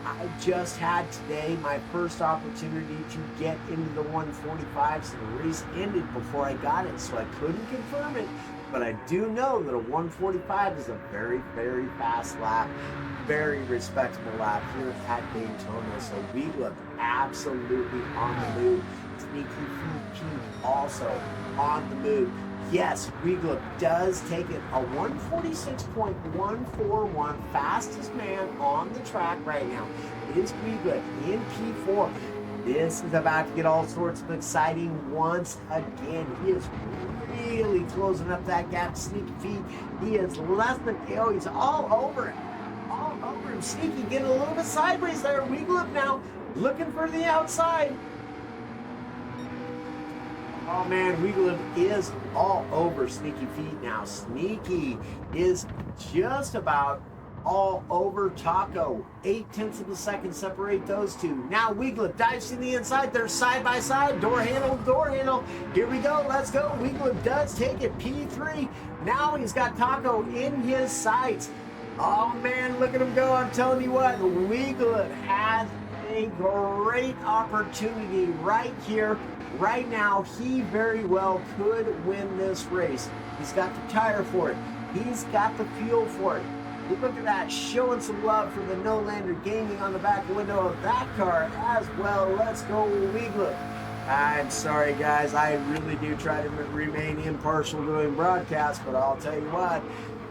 I just had today my first opportunity to get into the 145s, and the race ended before I got it, so I couldn't confirm it. But I do know that a 145 is a very, very fast lap, very respectable lap here at Daytona. So Weeglib absolutely on the move. Sneaky Feet also on the move. Yes, Weeglib does take it. A 146.141, fastest man on the track right now is Weeglib in P4. This is about to get all sorts of exciting once again. He is really closing up that gap to Sneaky Feet. He is less than, oh, he's all over him. All over him. Sneaky getting a little bit sideways there. Weeglib now looking for the outside. Oh man, Weeglib is all over Sneaky Feet now. Sneaky is just about all over Taco. 0.8 of a second separate those two. Now Weeglib dives to the inside. They're side by side. Door handle, door handle. Here we go. Let's go. Weeglib does take it. P3. Now he's got Taco in his sights. Oh man, look at him go. I'm telling you what, Weeglib has a great opportunity right here. Right now, he very well could win this race. He's got the tire for it. He's got the fuel for it. Look at that, showing some love for the No-Lander Gaming on the back window of that car as well. Let's go, Weeglib. I'm sorry, guys. I really do try to remain impartial doing broadcasts, but I'll tell you what,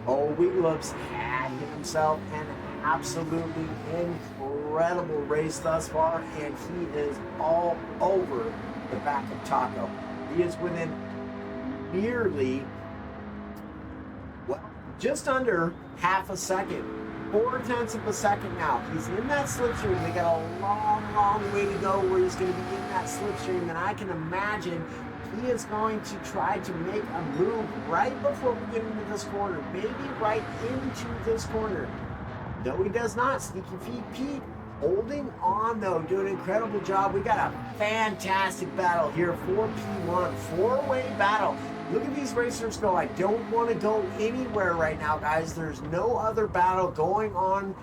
old Weeglib's had himself an absolutely incredible race thus far, and he is all over the back of Taco. He is within nearly, well, just under half a second. 0.4 of a second now. He's in that slipstream. They got a long, long way to go where he's going to be in that slipstream, and I can imagine he is going to try to make a move right before we get into this corner, maybe right into this corner. No, he does not. Sneaky Feet Pete holding on though, doing an incredible job. We got a fantastic battle here for P1, four-way battle. Look at these racers go. I don't want to go anywhere right now, guys. There's no other battle going on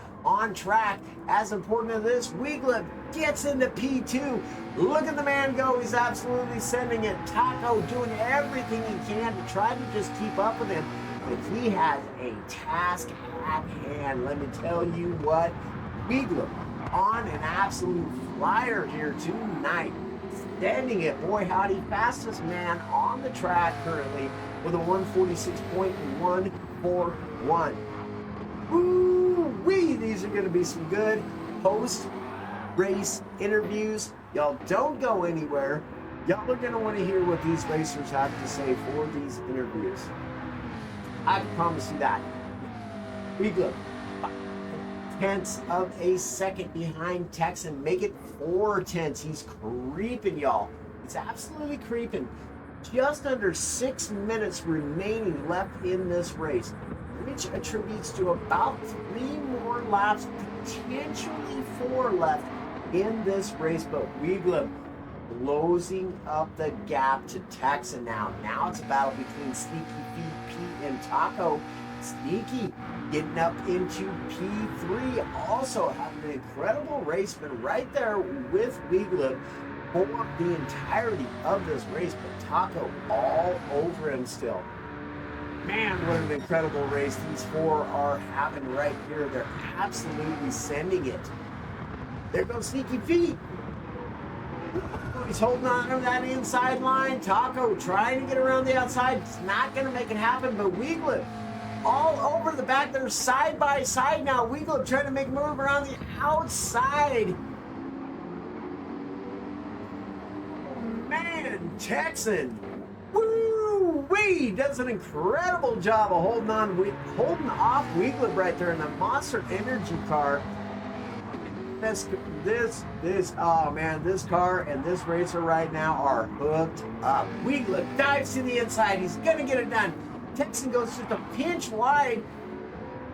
track. As important as this, Weeglib gets into P2. Look at the man go. He's absolutely sending it. Taco doing everything he can to try to just keep up with him. But he has a task at hand. Let me tell you what, Weeglib on an absolute flyer here tonight. Standing it, boy howdy, fastest man on the track currently with a 146.141. Woo-wee, these are going to be some good post-race interviews. Y'all don't go anywhere. Y'all are going to want to hear what these racers have to say for these interviews. I can promise you that. Weeglib tenths of a second behind Texan. Make it 4 tenths. He's creeping, y'all. He's absolutely creeping. Just under 6 minutes remaining left in this race, which attributes to about 3 more laps, potentially 4 left in this race. But Weigler closing up the gap to Texan now. Now it's a battle between Sneaky Feet Pete and Taco. Sneaky getting up into P3, also having an incredible race, been right there with Weigler for the entirety of this race, but Taco all over him still. Man, what an incredible race these four are having right here. They're absolutely sending it. There goes Sneaky Feet. He's holding on to that inside line. Taco trying to get around the outside. It's not going to make it happen, but Weigler all over the back. They're side by side now. Weigler trying to make a move around the outside. Man, Texan, woo-wee, does an incredible job of holding off Weigler right there in the Monster Energy car. Oh man, this car and this racer right now are hooked up. Weigler dives to the inside. He's gonna get it done. Texan goes just a pinch wide.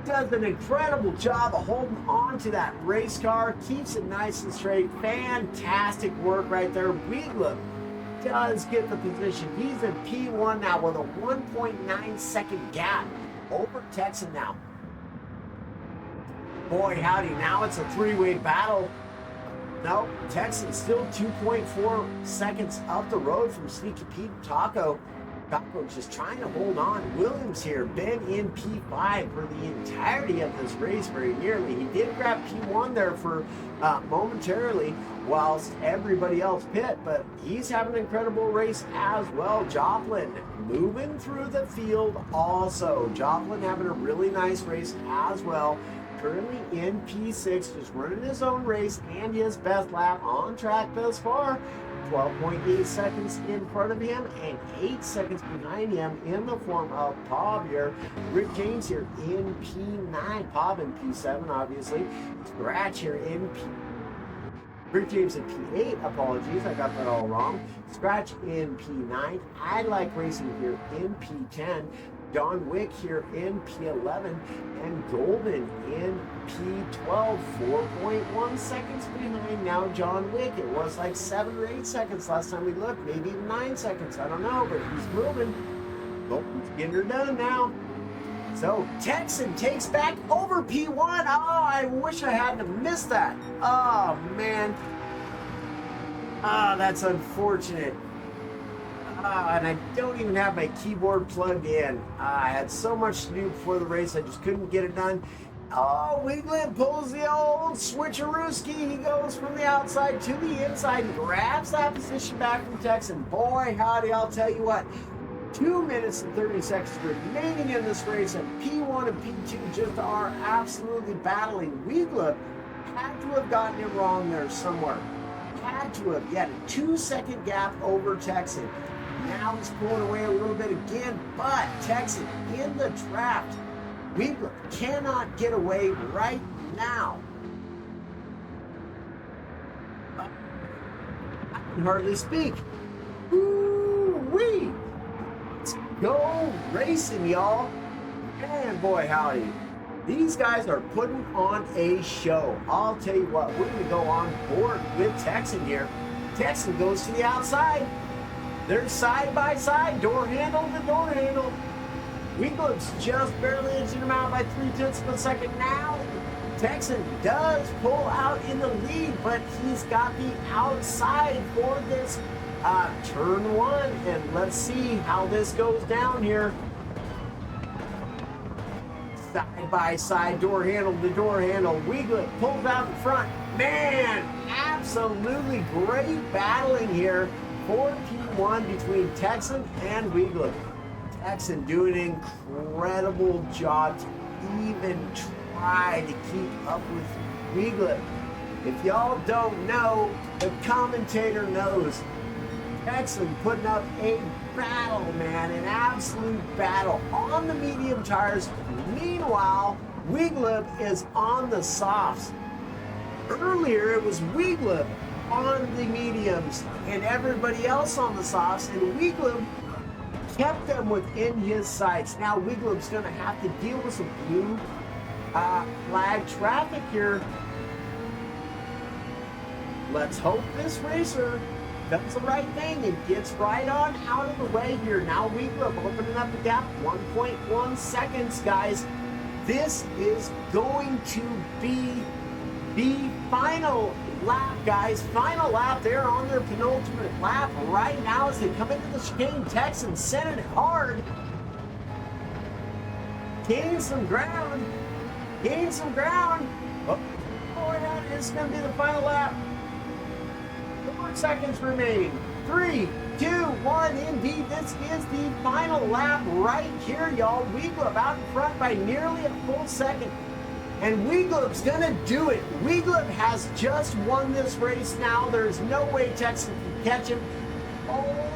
Does an incredible job of holding on to that race car. Keeps it nice and straight. Fantastic work right there. Weigler does get the position. He's in P1 now with a 1.9 second gap over Texan now. Boy, howdy, now it's a three-way battle. No, Texan's still 2.4 seconds up the road from Sneaky Pete and Taco. Taco just trying to hold on. Williams here, been in P5 for the entirety of this race very nearly. He did grab P1 there for momentarily whilst everybody else pit, but he's having an incredible race as well. Joplin moving through the field also. Joplin having a really nice race as well. Currently in P6, just running his own race and his best lap on track thus far. 12.8 seconds in front of him and 8 seconds behind him in the form of Pob here. Rick James here in P9. Pob in P7, obviously. Scratch here in Rick James in P8. Apologies, I got that all wrong. Scratch in P9. I Like Racing here in P10. Don Wick here in P11 and Golden in P12, 4.1 seconds behind now John Wick. It was like 7 or 8 seconds last time we looked, maybe even 9 seconds, I don't know, but he's moving. Golden's getting her done now. So Texan takes back over P1. Oh, I wish I hadn't missed that. Oh, man. That's unfortunate. And I don't even have my keyboard plugged in. I had so much to do before the race, I just couldn't get it done. Oh, Weigler pulls the old switcherooski. He goes from the outside to the inside and grabs that position back from Texan. Boy, howdy, I'll tell you what. 2 minutes and 30 seconds remaining in this race, and P1 and P2 just are absolutely battling. Weigler had to have gotten it wrong there somewhere. Had to have. He had a 2-second gap over Texan. Now he's pulling away a little bit again, but Texan in the trap. Weigler cannot get away right now. I can hardly speak. Woo-wee! Let's go racing, y'all. And boy, howdy. These guys are putting on a show. I'll tell you what, we're going to go on board with Texan here. Texan goes to the outside. They're side by side, door handle to door handle. Weigler's just barely edging him out by 0.3 of a second now. Texan does pull out in the lead, but he's got the outside for this turn one. And let's see how this goes down here. Side by side, door handle to door handle. Weigler pulls out in front. Man, absolutely great battling here for P1 between Texan and Weigler. Texan doing an incredible job to even try to keep up with Weigler. If y'all don't know, the commentator knows. Texan putting up a battle, man, an absolute battle on the medium tires. Meanwhile, Weeglib is on the softs. Earlier, it was Weeglib on the mediums and everybody else on the softs, and Weeglib kept them within his sights. Now Weeglib's going to have to deal with some blue flag traffic here. Let's hope this racer does the right thing and gets right on out of the way here. Now Weeglib opening up the gap, 1.1 seconds, guys. This is going to be the final lap, guys. Final lap. They're on their penultimate lap right now as they come into the chicane. Texan sent it hard. Gain some ground. Gain some ground. Oh, boy, that is going to be the final lap. 4 seconds remaining. 3, 2, 1. Indeed, this is the final lap right here, y'all. Weeglib out in front by nearly a full second. And Weeglib's gonna do it. Weeglib has just won this race now. There's no way Texan can catch him. Oh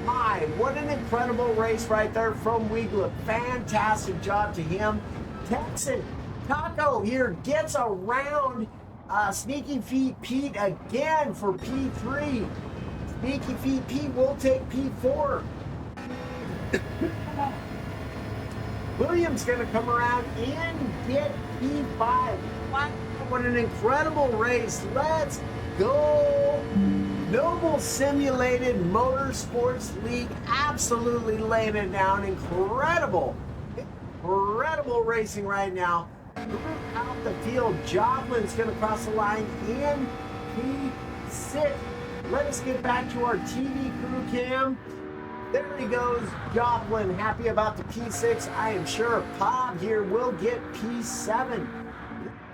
my, what an incredible race right there from Weeglib. Fantastic job to him. Texan, Taco here gets around Sneaky Feet Pete again for P3. Sneaky Feet Pete will take P4. Williams going to come around and get P5. Wow, what an incredible race. Let's go. Noble Simulated Motorsports League absolutely laying it down. Incredible racing right now. Out the field, Joplin's going to cross the line in P6. Let us get back to our TV crew cam. There he goes, Joplin, happy about the P6. I am sure Bob here will get P7.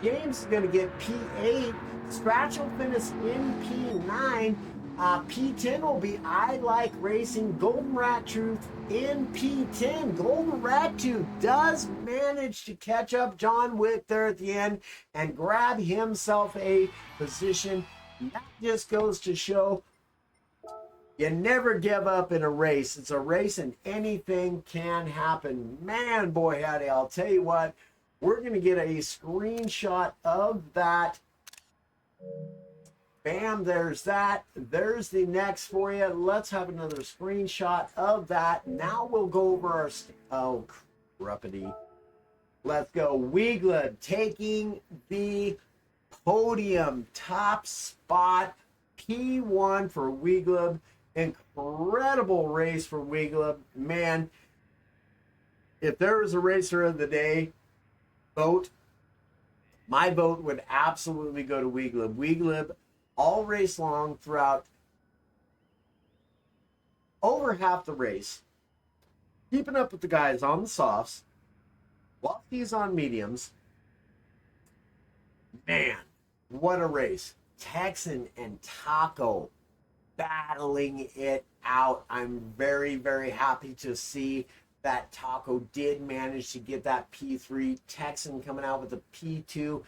James is going to get P8. Scratch will finish in P9. P10 will be I Like Racing. Golden Rat Truth in P10. Golden Rat Truth does manage to catch up John Wick there at the end and grab himself a position. That just goes to show you never give up in a race. It's a race and anything can happen. Man, boy, howdy, I'll tell you what, we're going to get a screenshot of that. Bam, there's that. There's the next for you. Let's have another screenshot of that. Now we'll go over our... oh, cruppity. Let's go. Weeglib taking the podium. Top spot. P1 for Weeglib. Incredible race for Weeglib. Man, if there was a racer of the day vote, my vote would absolutely go to Weeglib. Weeglib all race long throughout over half the race, keeping up with the guys on the softs while he's on mediums. Man, what a race. Texan and Taco battling it out. I'm very, very happy to see that Taco did manage to get that P3. Texan coming out with a P2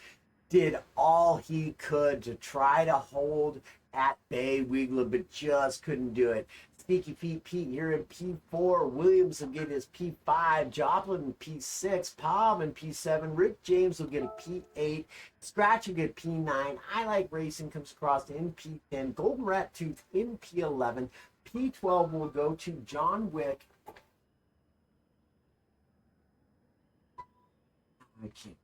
did all he could to try to hold at bay Weeglib, but just couldn't do it. Sneaky Feet Pete here in P4. Williams will get his P5. Joplin in P6. Palm in P7. Rick James will get a P8. Scratch will get P9. I Like Racing comes across in P10. Golden Rat Tooth in P11. P12 will go to John Wick. I can't.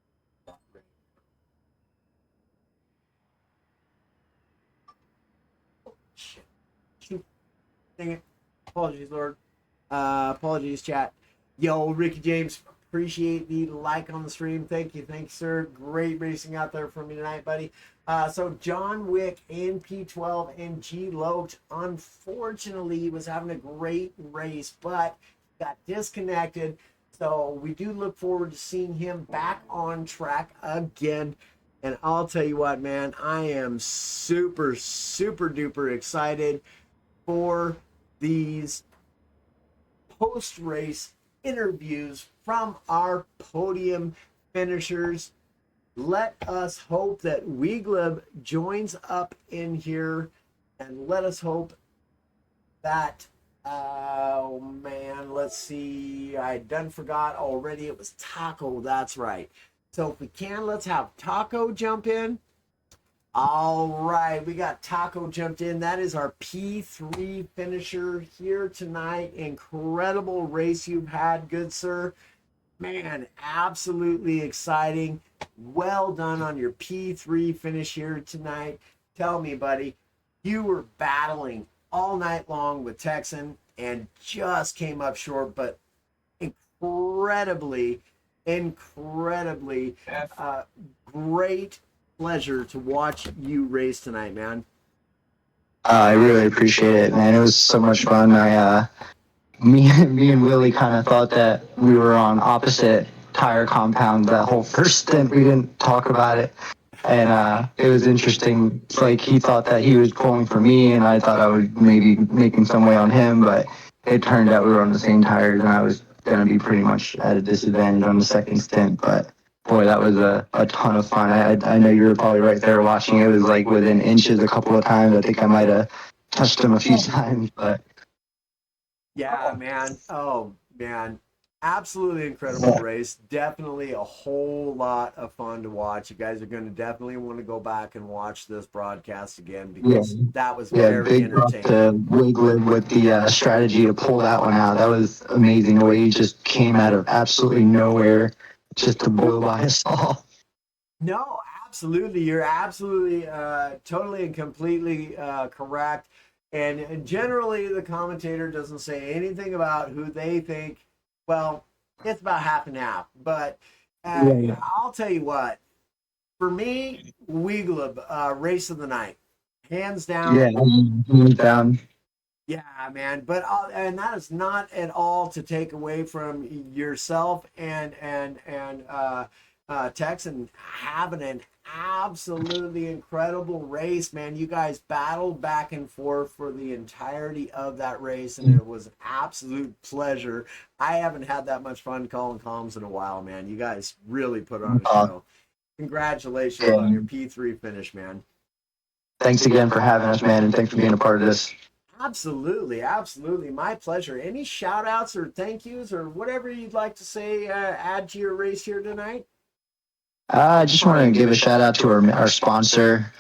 Shit. Dang it. Apologies, Lord. Apologies, chat. Yo, Ricky James, appreciate the like on the stream. Thank you, sir. Great racing out there for me tonight, buddy. So John Wick in P12 and G Loach, unfortunately, was having a great race, but got disconnected. So we do look forward to seeing him back on track again. And I'll tell you what, man, I am super, super duper excited for these post-race interviews from our podium finishers. Let us hope that Weeglib joins up in here, and let us hope that, oh man, let's see, I done forgot already, it was Taco, that's right. So if we can, let's have Taco jump in. All right, we got Taco jumped in. That is our P3 finisher here tonight. Incredible race you've had, good sir. Man, absolutely exciting. Well done on your P3 finish here tonight. Tell me, buddy, you were battling all night long with Texan and just came up short, but incredibly, incredibly uh, great pleasure to watch you race tonight, man. I really appreciate it, man. It was so much fun. Me and Willie kind of thought that we were on opposite tire compound that whole first stint. We didn't talk about it, and it was interesting. It's like he thought that he was pulling for me, and I thought I was maybe making some way on him, but it turned out we were on the same tires, and I was going to be pretty much at a disadvantage on the second stint. But boy, that was a ton of fun. I know you were probably right there watching. It was like within inches a couple of times. I think I might have touched him a few times, but Yeah, man. Oh, man. Absolutely incredible race. Definitely a whole lot of fun to watch. You guys are going to definitely want to go back and watch this broadcast again yeah. because that was Yeah, very big up entertaining. to Wigler with the strategy to pull that one out. That was amazing. The way he just came out of absolutely nowhere just to blow by us all. No, absolutely. You're absolutely, totally and completely correct. And generally, the commentator doesn't say anything about who they think. Well, it's about half and half. But Yeah, I'll tell you what, for me, Weegleb, race of the night, hands yeah, down. hands down. Yeah, man. But and that is not at all to take away from yourself and Texan having an absolutely incredible race, man. You guys battled back and forth for the entirety of that race, and it was an absolute pleasure. I haven't had that much fun calling comms in a while, man. You guys really put on a Uh, show. Congratulations yeah. on your P3 finish, man. Thanks again for having us, man, and thanks for being a part of this. Absolutely, absolutely. My pleasure. Any shout outs or thank yous or whatever you'd like to say, add to your race here tonight? I just want to give a shout out to our sponsor,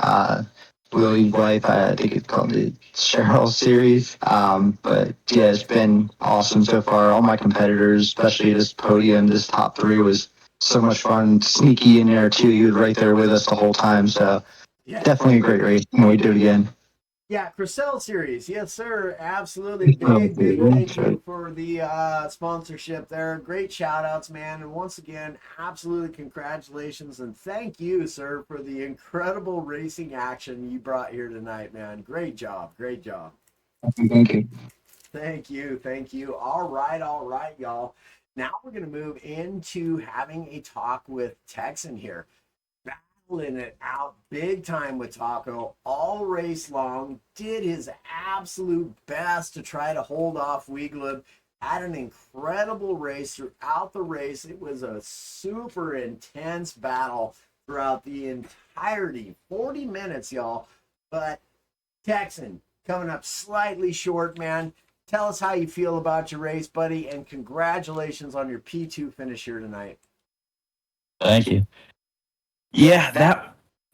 Willie's wife. I think it's called the Cheryl Series. But yeah, it's been awesome so far. All my competitors, especially this podium, this top three was so much fun. Sneaky in there too. He was right there with us the whole time. So Yeah. definitely a great race. Can we do it again? Yeah, Crissell Series. Yes, sir. Absolutely. Big, big thank you for the sponsorship there. Great shout outs, man. And once again, absolutely congratulations and thank you, sir, for the incredible racing action you brought here tonight, man. Great job. Great job. Thank you. Thank you. Thank you. All right, y'all. Now we're going to move into having a talk with Texan here. Battling it out big time with Taco all race long. Did his absolute best to try to hold off Weegleb. Had an incredible race throughout the race. It was a super intense battle throughout the entirety. 40 minutes, y'all. But Texan coming up slightly short, man. Tell us how you feel about your race, buddy, and congratulations on your P2 finish here tonight. Thank you. Yeah,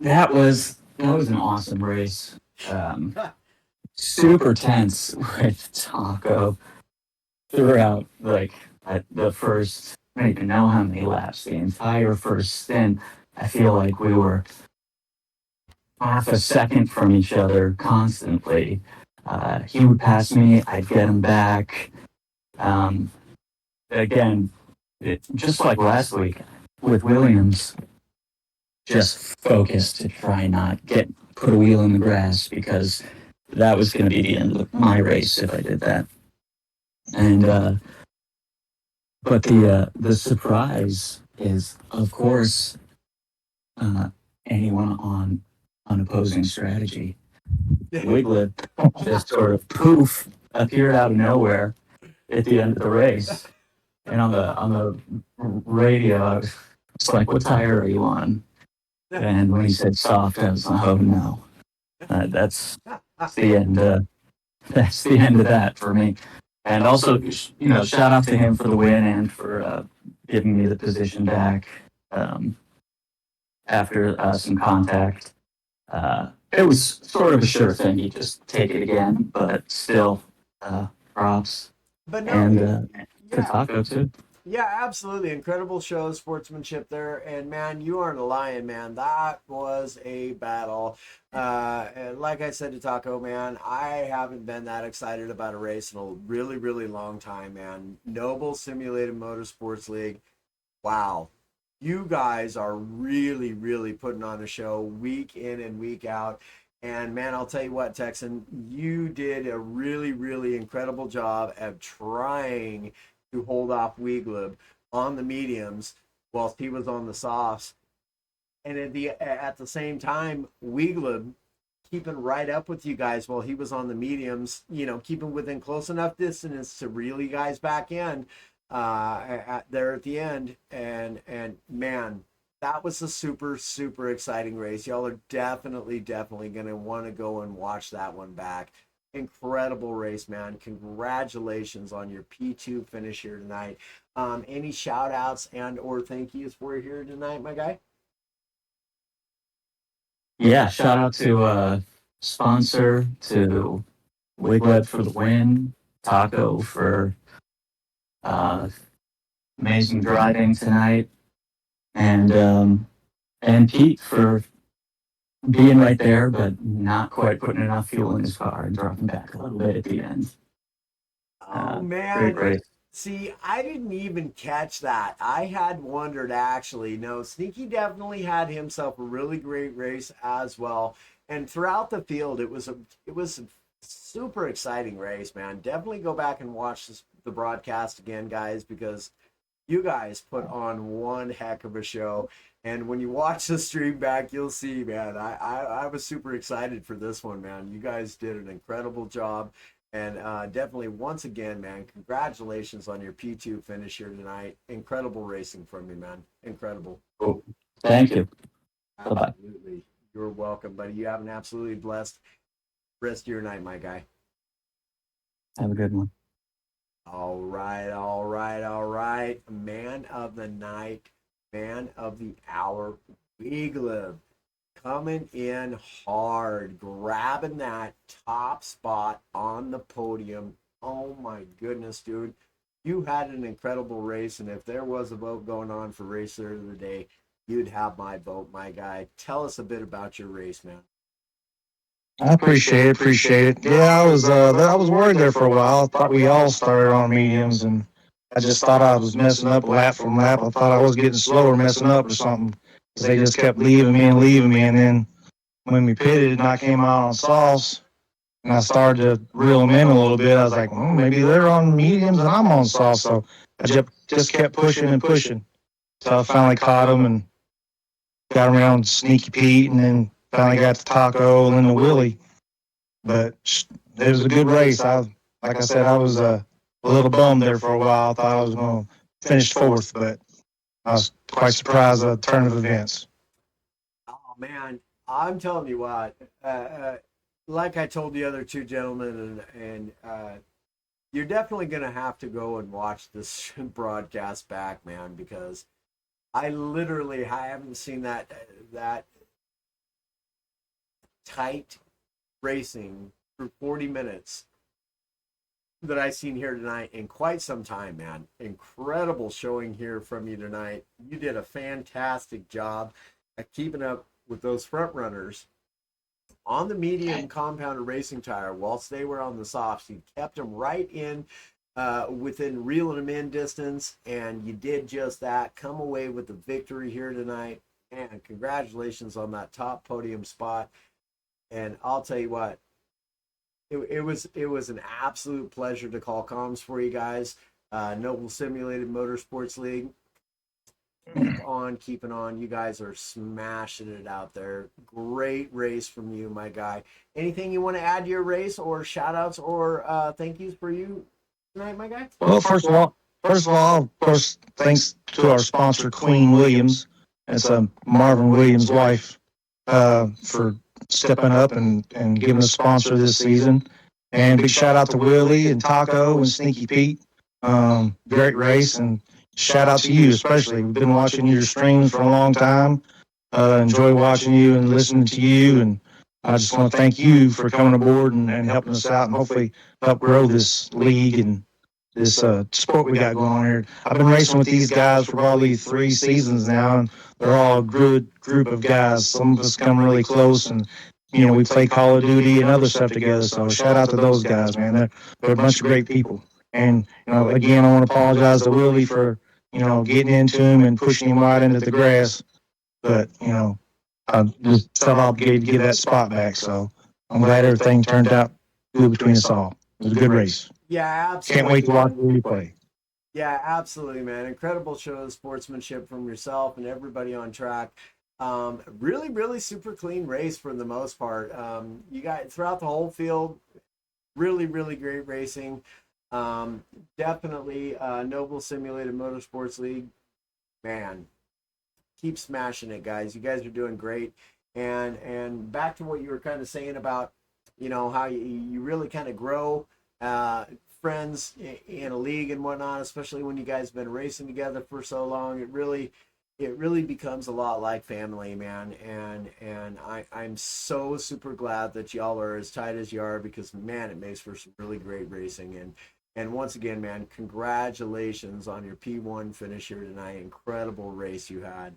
that was an awesome race. Super tense with Taco throughout like the first. I don't even know how many laps. The entire first stint, I feel like we were half a second from each other constantly. He would pass me, I'd get him back. Um, Again, just like last week with Williams, just focused to try not get put a wheel in the grass because that was going to be the end of my race if I did that. And but the surprise is, of course, uh, anyone on opposing strategy. Wiglet just sort of poof appeared out of nowhere at the end of the race, and on the radio, I was like, "What tire are you on?" And when he said soft, I was like, "Oh no, that's the end. That's the end of that for me." And also, shout out to him for the win and for giving me the position back. after some contact. It was sort of a sure thing. You just take it again, but still, props. But no, And to yeah, Taco, too. yeah, absolutely. Incredible show, sportsmanship there. And man, you aren't a lion, man. That was a battle. And like I said to Taco, man, I haven't been that excited about a race in a really, really long time, man. Noble Simulated Motorsports League. Wow. You guys are really, really putting on a show week in and week out. And man, I'll tell you what, Texan, you did a really, really incredible job of trying to hold off Weeglib on the mediums whilst he was on the softs. And at the same time, Weeglib keeping right up with you guys while he was on the mediums, keeping within close enough distance to reel you guys back in there at the end. And man, that was a super, super exciting race. Y'all are definitely going to want to go and watch that one back. Incredible race, man. Congratulations on your P2 finish here tonight. Any shout outs and or thank yous for here tonight, my guy? Yeah, shout out to sponsor, to Wiglet for the win, Taco for amazing driving tonight, and Pete for being right there, but not quite putting enough fuel in his car and dropping back a little bit at the end. Oh Great man. race. See, I didn't even catch that. I had wondered actually. No, Sneaky definitely had himself a really great race as well. And throughout the field, it was a super exciting race, man. Definitely go back and watch the broadcast again, guys, because you guys put on one heck of a show. And when you watch the stream back, you'll see, man, I was super excited for this one, man. You guys did an incredible job. And definitely, once again, man, congratulations on your P2 finish here tonight. Incredible racing from you, man. Incredible. Cool. Thank you. Bye-bye. Absolutely. You're welcome, buddy. You have an absolutely blessed rest of your night, my guy. Have a good one. All right. Man of the night, man of the hour, Weeglib. Coming in hard, grabbing that top spot on the podium. Oh my goodness, dude. You had an incredible race, and if there was a vote going on for Racer of the Day, you'd have my vote, my guy. Tell us a bit about your race, man. I appreciate it. Yeah, I was worried there for a while. I thought we all started on mediums, and I just thought I was messing up lap from lap. I thought I was getting slower, messing up or something, because they just kept leaving me, and then when we pitted and I came out on softs, and I started to reel them in a little bit, I was like, well, maybe they're on mediums and I'm on softs. So I just kept pushing until I finally caught them and got around Sneaky Pete, and then finally got to Taco and then the Willie. But it was a good race. Like I said, I was a little bummed there for a while. I thought I was going to finish fourth, but I was quite surprised at the turn of events. Oh, man. I'm telling you what, like I told the other two gentlemen, and you're definitely going to have to go and watch this broadcast back, man, because I haven't seen that tight racing for 40 minutes that I've seen here tonight in quite some time, man. Incredible showing here from you tonight. You did a fantastic job at keeping up with those front runners on the medium compounded racing tire whilst they were on the softs. You kept them right in within reeling them in distance, and you did just that. Come away with the victory here tonight, and congratulations on that top podium spot. And I'll tell you what, it was an absolute pleasure to call comms for you guys. Noble Simulated Motorsports League, keeping on. You guys are smashing it out there. Great race from you, my guy. Anything you want to add to your race, or shout outs, or thank yous for you tonight, my guy? Well, first of all, of course, thanks to our sponsor, Queen Williams. It's Marvin Williams' wife, for stepping up and giving us a sponsor this season. And big shout out to Willie and Taco and Sneaky Pete. Great race, and shout out to you especially. We've been watching your streams for a long time. enjoy watching you and listening to you. And I just want to thank you for coming aboard and helping us out and hopefully help grow this league and this sport we got going on here. I've been racing with these guys for probably 3 seasons now, and they're all a good group of guys. Some of us come really close, and we play Call of Duty and other stuff together. So shout out to those guys, man. They're a bunch of great people. And again, I want to apologize to Willie for getting into him and pushing him right into the grass. But I just felt obligated to give that spot back. So I'm glad everything turned out good between us all. It was a good race. Yeah, absolutely. Can't wait to watch the replay. Yeah, absolutely, man. Incredible show of sportsmanship from yourself and everybody on track. Really, really super clean race for the most part. You got throughout the whole field, really, really great racing. Definitely Noble Simulated Motorsports League, man, keep smashing it, guys. You guys are doing great. And back to what you were kind of saying about, how you really kind of grow friends in a league and whatnot, especially when you guys have been racing together for so long. It really becomes a lot like family, man. And I'm so super glad that y'all are as tight as you are, because man, it makes for some really great racing. And once again, man, congratulations on your P1 finish here tonight. Incredible race you had.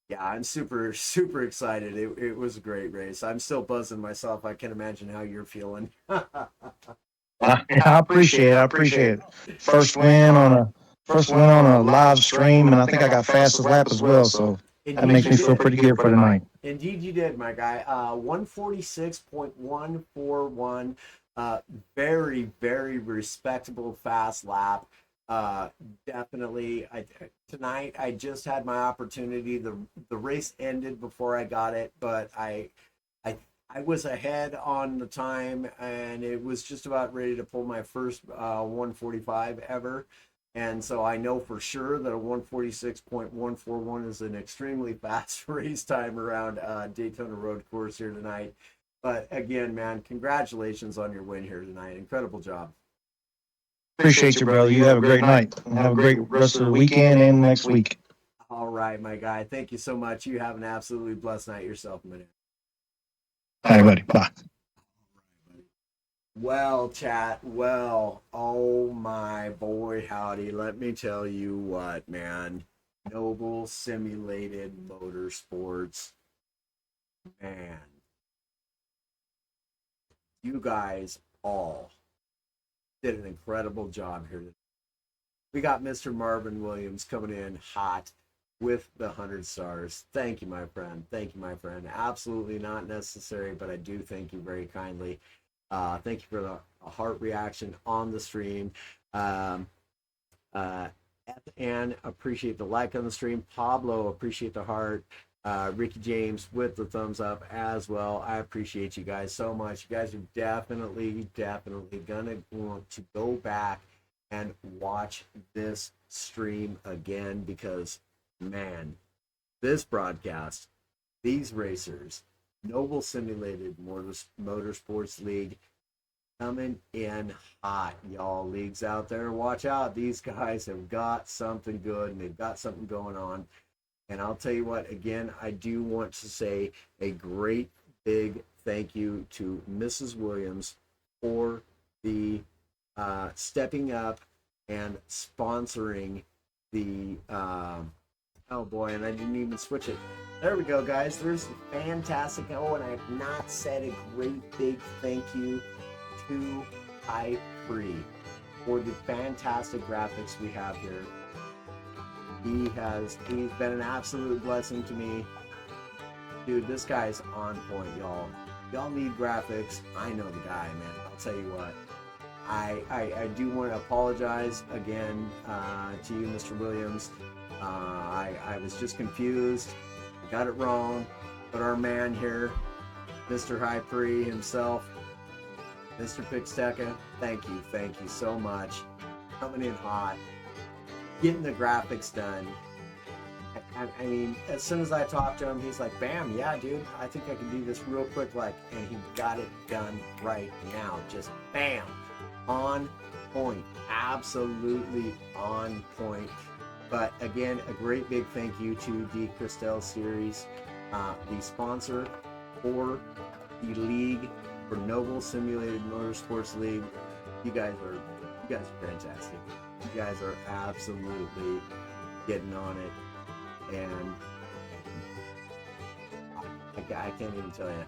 Yeah, I'm super, super excited. It was a great race. I'm still buzzing myself. I can imagine how you're feeling. I appreciate it. I appreciate it. First win on a live stream, and I think I got fastest lap as well. So that makes me feel pretty good for tonight. Indeed, you did, my guy. 146.141. Very, very respectable fast lap. Definitely. Tonight I just had my opportunity. The race ended before I got it, but I was ahead on the time, and it was just about ready to pull my first 145 ever. And so I know for sure that a 146.141 is an extremely fast race time around Daytona Road course here tonight. But again, man, congratulations on your win here tonight. Incredible job. Appreciate you, brother. You have a great night. And have a great rest of the weekend and next week. All right, my guy. Thank you so much. You have an absolutely blessed night yourself, man. All right, buddy. Bye. Well, chat. Well, oh my boy, howdy. Let me tell you what, man. Noble Simulated Motorsports. Man. You guys all did an incredible job here. We got Mr. Marvin Williams coming in hot with the 100 stars. Thank you, my friend. Thank you, my friend. Absolutely not necessary, but I do thank you very kindly. Thank you for the heart reaction on the stream. Ann, appreciate the like on the stream. Pablo, appreciate the heart. Ricky James with the thumbs up as well. I appreciate you guys so much. You guys are definitely gonna want to go back and watch this stream again, because man, this broadcast, these racers, Noble Simulated Motorsports League, coming in hot, y'all. Leagues out there, watch out. These guys have got something good, and they've got something going on. And I'll tell you what, again, I do want to say a great big thank you to Mrs. Williams for the stepping up and sponsoring the oh boy, and I didn't even switch it. There we go, guys. There's fantastic. Oh, and I have not said a great big thank you to High Free for the fantastic graphics we have here. He's been an absolute blessing to me. Dude, this guy's on point, y'all. Y'all need graphics. I know the guy, man. I'll tell you what. I do want to apologize again to you, Mr. Williams. I was just confused. I got it wrong. But our man here, Mr. High Free himself, Mr. Pixteca, thank you so much. Coming in hot, getting the graphics done. I mean, as soon as I talked to him, he's like, bam, yeah, dude, I think I can do this real quick, and he got it done right now. Just bam, on point, absolutely on point. But again, a great big thank you to the Christelle Series, the sponsor for the league, for Noble Simulated Motorsports League. You guys are fantastic. You guys are absolutely getting on it, and I can't even tell you.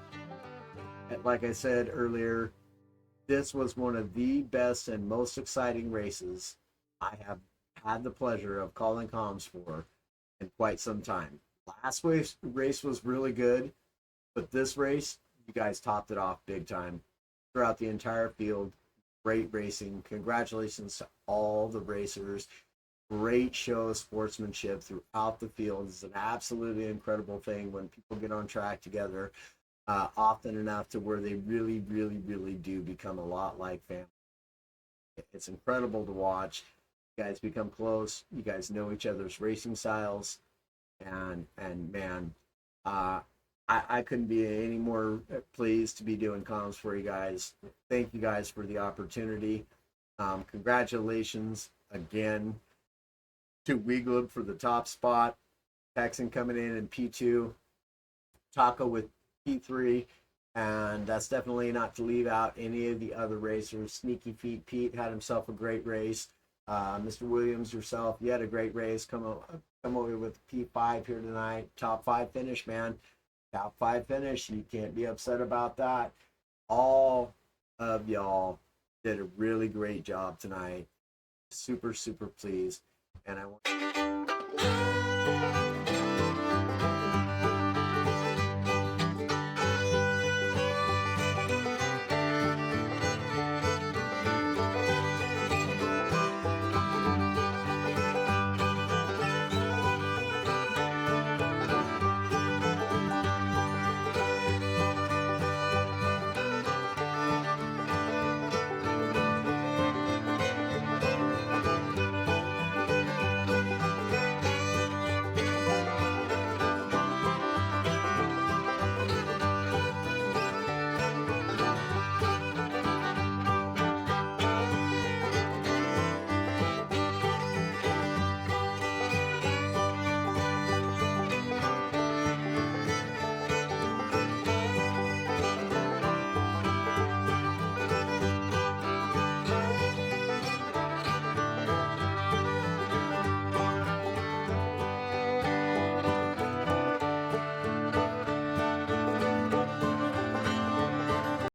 Like I said earlier, this was one of the best and most exciting races I have had the pleasure of calling comms for in quite some time. Last race was really good, but this race, you guys topped it off big time throughout the entire field. Great racing. Congratulations to all the racers. Great show of sportsmanship throughout the field. It's an absolutely incredible thing when people get on track together, often enough to where they really, really, really do become a lot like family. It's incredible to watch. You guys become close. You guys know each other's racing styles, and man, I couldn't be any more pleased to be doing comms for you guys. Thank you guys for the opportunity. Congratulations again to Weegleb for the top spot. Texan coming in P2. Taco with P3. And that's definitely not to leave out any of the other racers. Sneaky Feet Pete had himself a great race. Mr. Williams, yourself, you had a great race. Come over with P5 here tonight. Top 5 finish, man. Top 5 finish. You can't be upset about that. All of y'all did a really great job tonight. Super, super pleased. And I want